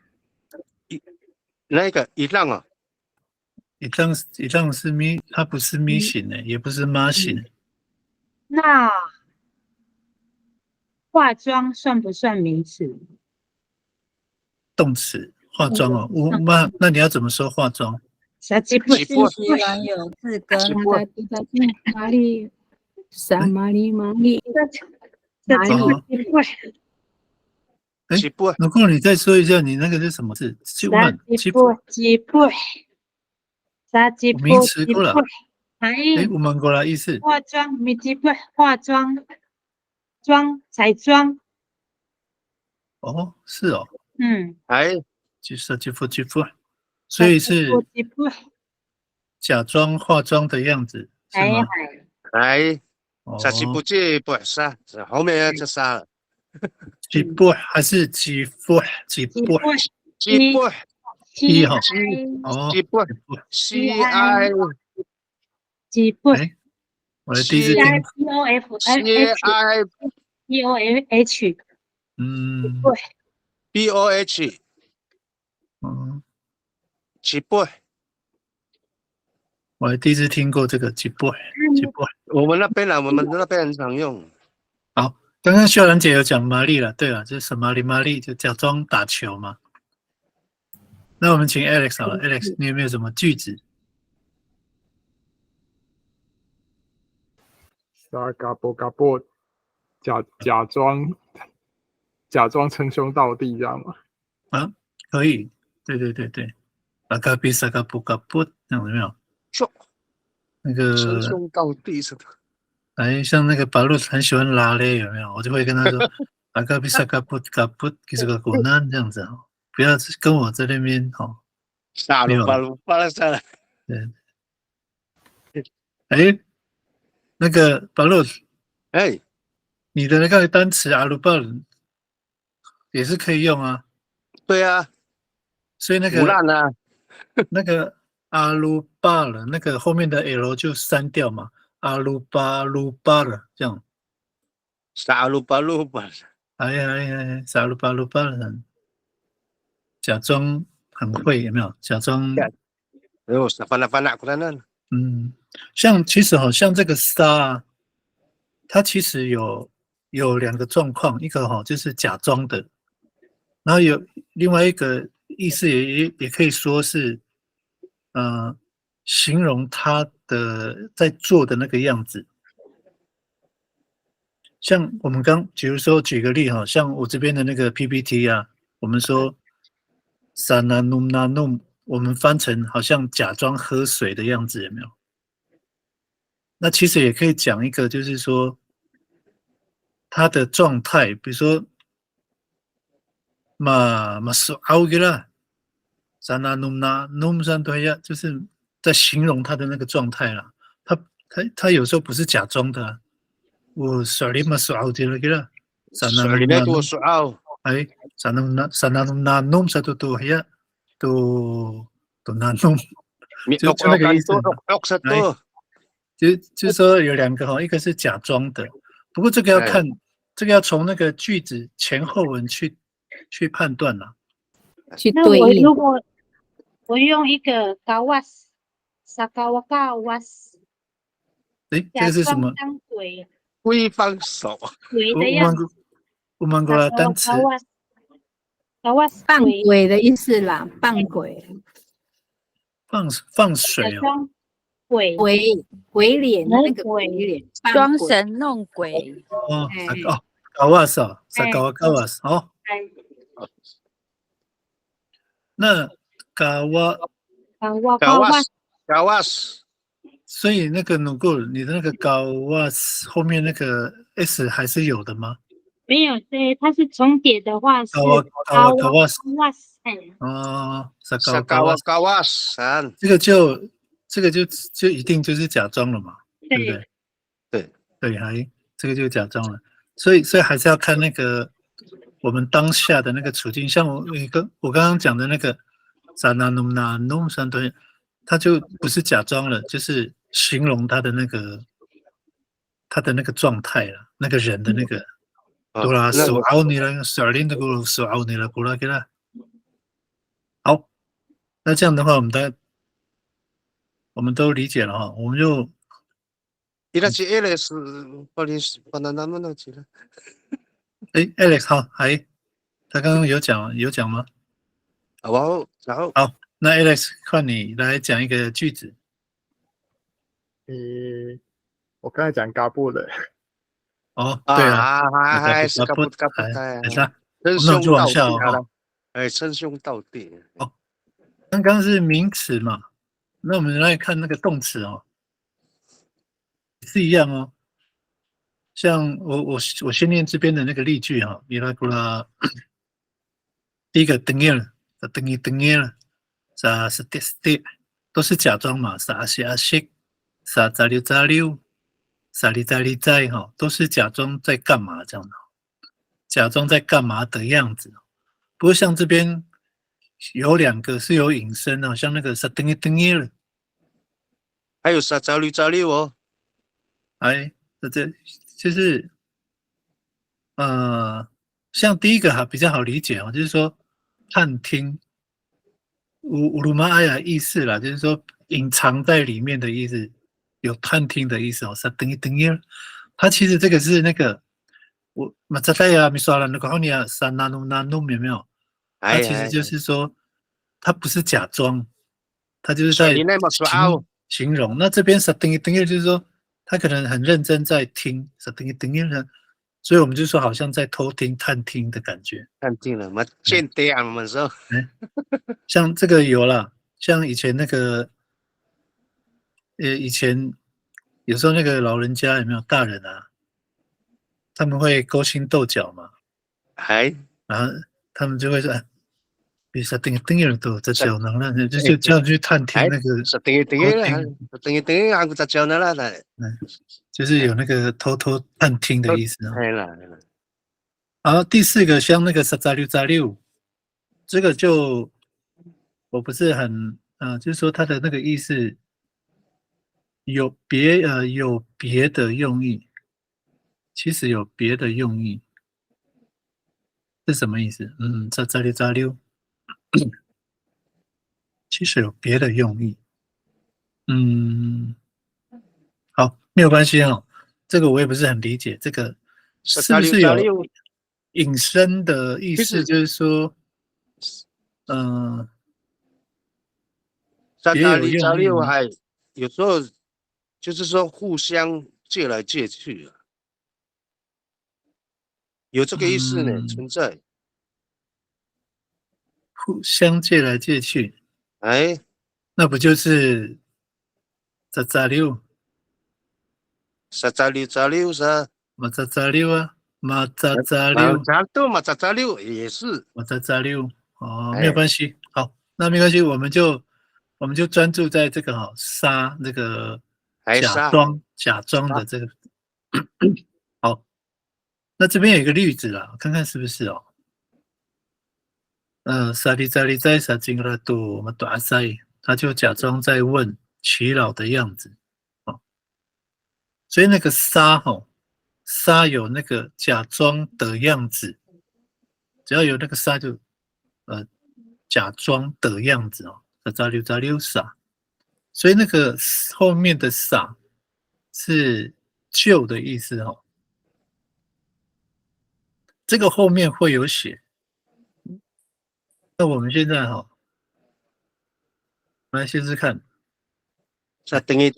那个一让啊。一让是咪，它不是咪型的，也不是妈型。那化妆算不算名词？动词，化妆哦。那你要怎么说化妆？讯息栏有字根。玛丽，萨玛丽，玛丽。如果你再说一下，你那个是什么字？名词过了。我们过来意思。化妆，化妆，彩妆。哦，是哦。吉夫，所以是假装化妆的样子，是吗？这吉夫这不是，后面就杀了。吉夫还是吉夫？吉夫哈。CI。吉夫。我的第一次听。CIBOH。BOH。吉夫。我还第一次听过这个吉布，我们那边很常用。好，刚刚秀兰姐有讲玛丽了，对了，就是什么玛丽就假装打球嘛。那我们请 Alex 好了 ，Alex， 你有没有什么句子？假装称兄道弟这样吗？啊，可以，对，阿嘎比萨嘎布嘎布，那有没有？那个称兄道弟是的。像那个巴鲁很喜欢拉嘞，有没有？我就会跟他说阿嘎比萨嘎布嘎布，这个果难这样子哦，不要跟我在那边哦。傻了巴鲁巴了算了。对。那个巴鲁，你的那个单词阿鲁巴也是可以用啊。对啊。所以那个那个阿鲁巴了，那个后面的 L 就删掉嘛，阿鲁巴了这样。傻鲁巴了。傻鲁巴了，假装很会，有没有？假装。像其实好像这个沙啊，它其实有两个状况，一个就是假装的，然后有另外一个意思也可以说是，形容他的在做的那个样子。像我们比如说举个例像我这边的那个 PPT 啊，我们说 sananum， 我们翻成好像假装喝水的样子，有没有？那其实也可以讲一个，就是说他的状态，比如说masuk sananum，就是在形容他的那个状态啦。他有时候不是假装的啊。我sananum satu tu ya tu nanum， 就那个意思。就是说有两个一个是假装的，不过这个要看，这个要从那个句子前后文去判断啦。那去对应。如果我用一个 gawas sakawa gawas 这假个是什么？装当鬼挥放手，鬼的样子，我们过来单词 gawas 扮鬼鬼的意思啦，扮鬼，放水假装鬼鬼脸弄那个鬼鬼脸，扮装鬼神弄鬼，高瓦斯高瓦斯哦。那高瓦，所以那个努够你的那个高瓦斯后面那个 s 还是有的吗？没有，对，它是重叠的话是高瓦斯哦，高瓦斯，这个就一定就是假装了嘛，对不对？对，这个就假装了，所以还是要看那个我们当下的那个处境，像我刚刚讲的那个萨那努那努山对，他就不是假装了，就是形容他的那个状态了，那个人的那个多拉手奥尼了，手尔林的咕噜手奥尼了，咕啦给啦。好，那这样的话，我们都理解了哈，我们就。伊拉是 Alex， 把那那么起来。Alex 好，他刚刚有讲吗？好，那 Alex 换你来讲一个句子。我刚才讲嘎布了。哦，对啊，还是嘎布，那就往下哦。称兄道弟。哦，刚刚是名词嘛，那我们来看那个动词哦。是一样哦，像我先念这边的那个例句哈，伊拉古拉，第一个等于了，啥是 this 都是假装嘛，啥是阿西，啥咋溜，啥哩在哈，都是假装在干嘛这样的，假装在干嘛的样子。不过像这边有两个是有引申的，像那个啥等于了，还有啥咋溜哦。这就是像第一个比较好理解哦，就是说探听乌鲁玛阿雅意思啦，就是说隐藏在里面的意思，有探听的意思哦。是等于，它其实这个是那个我马扎代呀米刷了那个后面萨那努有没有？它其实就是说它不是假装，它就是在形容。那这边是等于就是说。他可能很认真在听，等于呢，所以我们就说好像在偷听、探听的感觉。探听了，间谍啊，我们说。像这个有啦，像以前那个，以前有时候那个老人家有没有大人啊，他们会勾心斗角嘛，然后他们就会说。比如说，等于都在教能了，就这样去探听那个。等于，俺不在教呢了，就是有那个偷探听的意思啊。然后第四个像那个336，这个就我不是很就是说它的那个意思有别的用意，其实有别的用意是什么意思？336。其实有别的用意，好，没有关系哦。这个我也不是很理解，这个是不是有引申的意思？就是说，别有用意吗？有时候就是说互相借来借去啊，有这个意思呢，存在。互相借来借去。那不就是336是马336啊，马336也是马336哦，没有关系。好，那没关系，我们就专注在这个杀那个假装的这个。好，那这边有一个例子啦，看看是不是哦。萨利在萨金拉多马多阿塞，他就假装在问耆老的样子。所以那个沙沙有那个假装的样子，只要有那个沙就假装的样子哦，扎溜沙。所以那个后面的沙是旧的意思哦。这个后面会有写。那我们现在来试试看。sa tinggi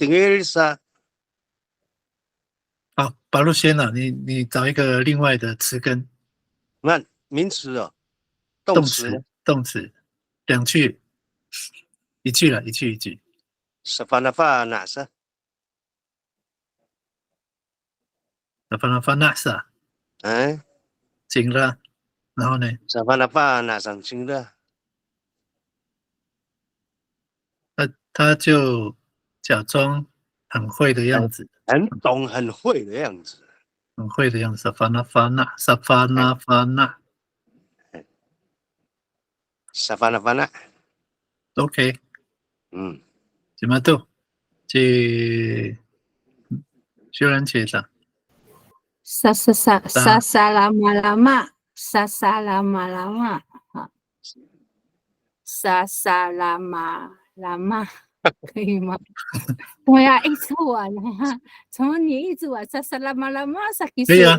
sa 好，巴路先啊，你找一个另外的词根。那名词哦，动词呢？动词，2句，一句了，一句。Safanafa nasa. Safanafa nasa。行了，然后呢 ？Safanafa nasa 行了。他就假装很会的样子，很懂、很会的样子。很会的样子。Safanafa na，Safanafa na。Safanafa na。OK。怎么读？修然姐长。沙拉马拉玛，沙拉马拉玛，沙拉马拉玛，可以吗？我要一直玩啊，从你一直玩沙拉马拉玛，可以啊，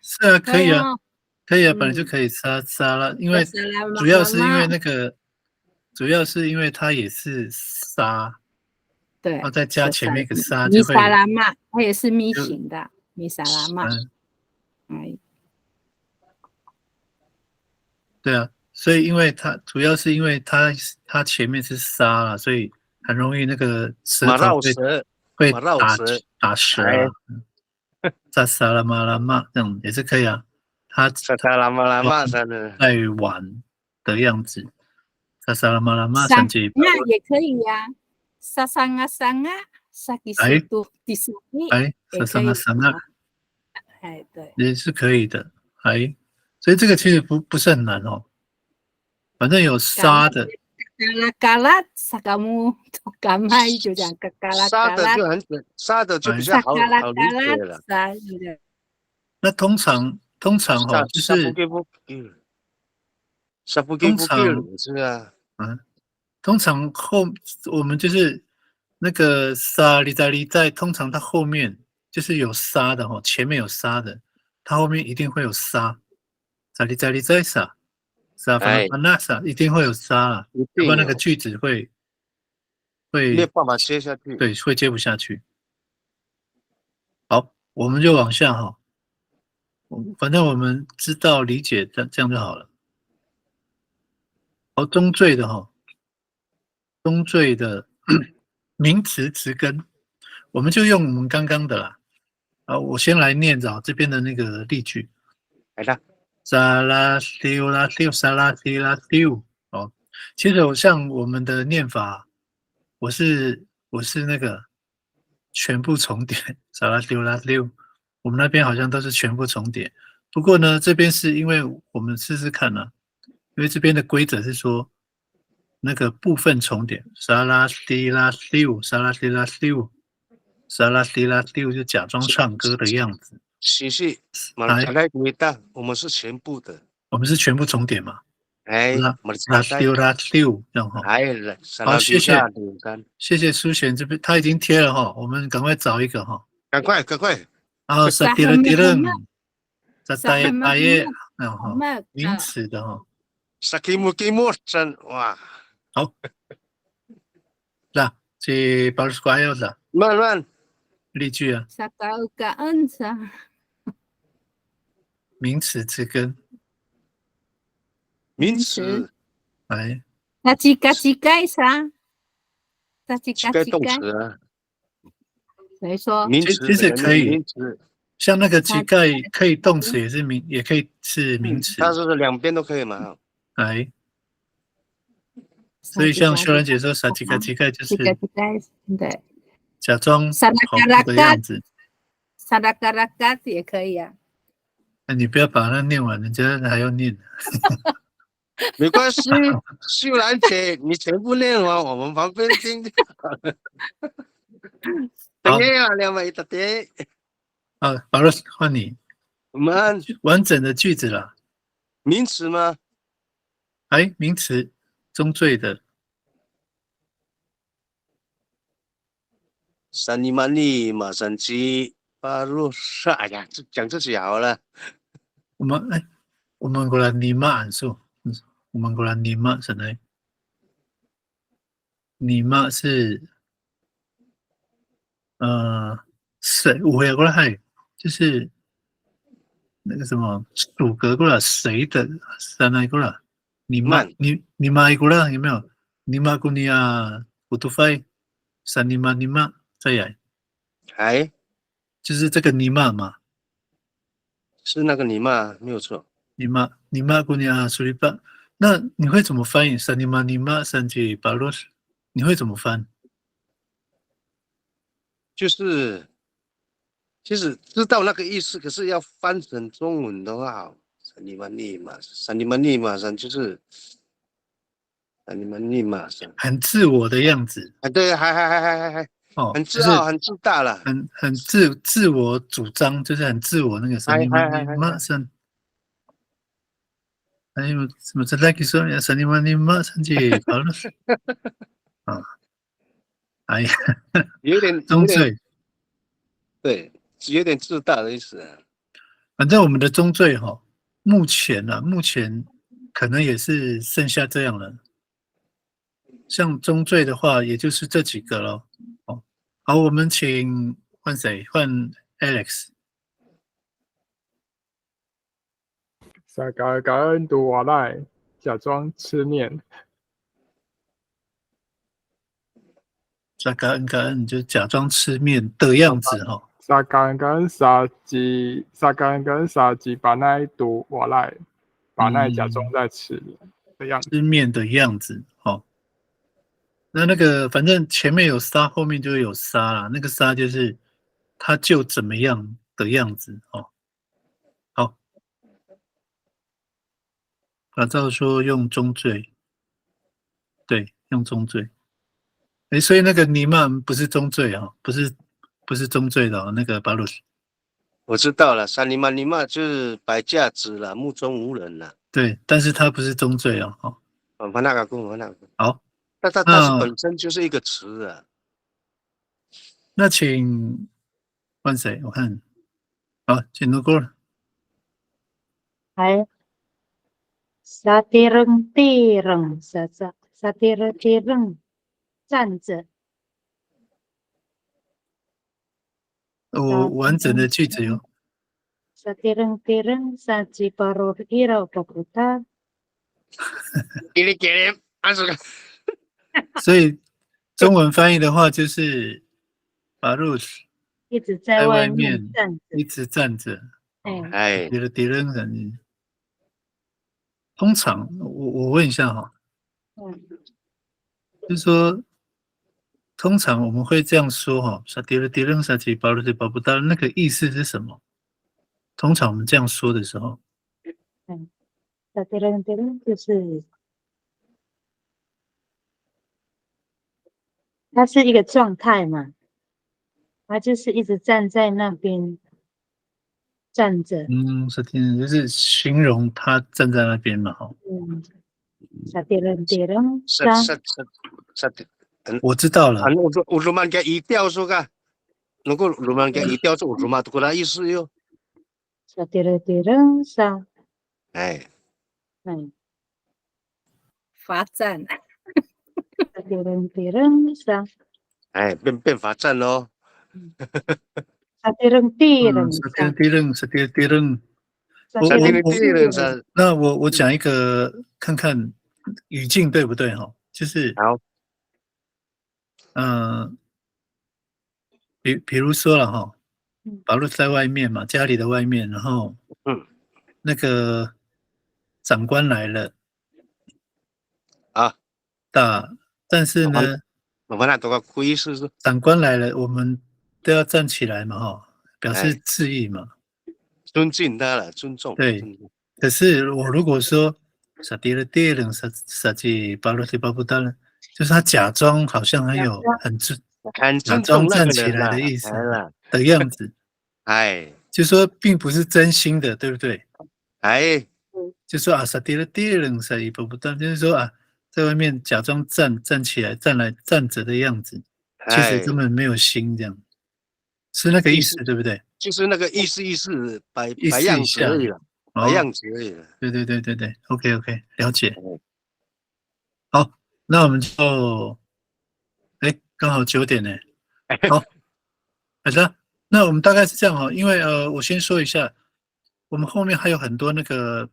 是啊，可以啊，本来就可以沙拉，因为主要是因为那个，主要是因为它也是沙，对，然后再加前面一个沙就会。米沙拉玛，它也是咪型的。米沙拉玛，对啊，所以因为它主要是因为它前面是沙了，所以很容易那个舌头会打舌啊。沙拉马拉玛这样也是可以啊。它沙拉马拉玛在玩的样子。沙拉马拉玛三姐那也可以呀。沙桑啊，沙基斯多第四哎，沙桑啊。对，也是可以的，所以这个其实不是很难哦，反正有沙的，嘎啦，沙嘎木，嘎麦就这样，嘎啦，沙的就很沙的就比较好理解了。那通常就是通常我们就是那个沙里在通常它后面。就是有沙的前面有沙的，它后面一定会有沙。沙里在沙那沙一定会有沙了，要不然那个句子会没有办法接下去。对，会接不下去。好，我们就往下反正我们知道理解这样就好了。好，中缀的名词词根，我们就用我们刚刚的啦。我先来念着这边的那个例句。来了。沙拉丢拉丢沙拉丢拉丢。其实像我们的念法，我是那个全部重点。沙拉丢拉丢，我们那边好像都是全部重点。不过呢，这边是因为我们试试看啊，因为这边的规则是说那个部分重点。沙拉丢拉丢，沙拉丢拉丢。沙拉迪拉丢就假装唱歌的样子。是，马来回答，我们是全部的。我们是全部重点嘛？拉丢这样哈。好，谢谢苏璇这边他已经贴了哈，我们赶快找一个哈。赶快。然后沙迪勒，沙大耶，名词的哈。沙基木真哇。好，那这巴鲁斯瓜要的。慢。例句啊，名词词根，名词，嘎叽盖啥？嘎叽动词啊。谁说？名词其实可以，像那个叽盖可以动词也可以是名词。它是两边都可以嘛？所以像秀兰姐说，沙叽盖就是对。假装好的样子，沙拉嘎拉嘎也可以啊。那你不要把它念完，人家还要念。没关系，秀兰姐，你全部念完，我们旁边听。好没有两百一大堆。保罗换你，我们完整的句子啦。名词吗？名词，中缀的。三尼玛尼马三基巴路萨，哎呀，讲这些好了。我们过来尼玛函数，我们过来尼玛什么？尼玛是谁？我也过来，就是那个什么属格过来谁的三来过来？尼玛尼玛过来有没有？尼玛古尼亚古杜菲三尼玛再来。就是这个尼玛嘛。是那个尼玛，没有错。尼玛古尼亚苏里巴，那你会怎么翻译？三尼玛三吉巴罗斯，你会怎么翻？就是其实知道那个意思，可是要翻成中文的话，三尼玛尼玛三就是三尼玛尼玛三，很自我的样子。对，还。很自傲，很自大了，很自我主张，就是很自我那个三尼玛三。还有什么？再给说呀，三尼玛三吉巴罗斯。哎呀，有点中缀，对，有点自大的意思。反正我们的中缀目前可能也是剩下这样了。像中缀的话，也就是这几个咯。好，我们请换谁？换 Alex。撒嘎嘎恩读瓦赖，假装吃面。撒嘎恩就假装吃面的样子撒嘎恩撒吉把那读瓦赖，把那假装在吃的样子。吃面的样子那个反正前面有沙，后面就会有沙啦。那个沙就是他就怎么样的样子好，法照说用中缀，对，用中缀。所以那个尼曼不是中缀不是中缀的那个巴鲁斯。我知道了，三尼玛就是摆架子了，目中无人了。对，但是它不是中缀我那个公。好。但是本身就是一个词啊。那请换谁？我看，好，请卢过。沙提扔地扔沙提扔站着。我完整的句子哟。沙提扔沙吉巴罗伊拉巴布塔。给你，安这个。所以中文翻译的话就是巴鲁斯一直在外面站着，一直站着。敌人人。通常我问一下就是说通常我们会这样说沙敌人沙吉巴鲁斯巴布达，那个意思是什么？通常我们这样说的时候，沙敌人就是它是一个状态嘛，它就是一直站在那边站着。沙敌人就是形容他站在那边嘛沙敌人我知道了。我rumah dia ideal suka. Nunggu rumah dia ideal tu rumah tu kena isu yo. Sa tira-tirang sa. 罚站。Sa tirang-tirang sa. 变罚站咯。Sa tirang-tirang sa tirang。那我讲一个看看语境对不对就是比如说了保罗在外面嘛，家里的外面，然后那个长官来了但是呢长官来了我们都要站起来嘛表示致意嘛，尊敬他了，尊重。对，可是我如果说撒迪了第二人撒吉巴罗提巴布达了，就是他假装好像很有很假尊重那装站起个人啦，来的意思哎啦，的样子，哎就说并不是真心的，对不对？哎，就说啊，萨迪了第二人塞一步不断，就是说啊，在外面假装站起来、站着的样子，其实哎，根本没有心，这样是那个意意思思，对不对？就是那个意思，摆意摆样子思一下，而已了，摆哦，样子而已了。对，OK，了解。哦好，那我们就，哎，刚好9点呢。好，好的，那我们大概是这样哈，因为我先说一下，我们后面还有很多那个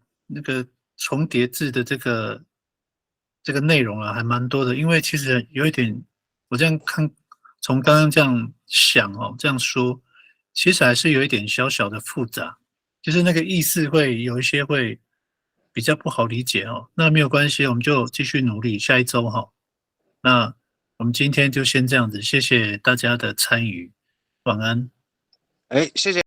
重叠字的这个内容啊，还蛮多的。因为其实有一点，我这样看，从刚刚这样想哦，这样说，其实还是有一点小小的复杂，就是那个意思会有一些会比较不好理解哦。那没有关系，我们就继续努力，下一周哈。那我们今天就先这样子，谢谢大家的参与，晚安。哎，谢谢。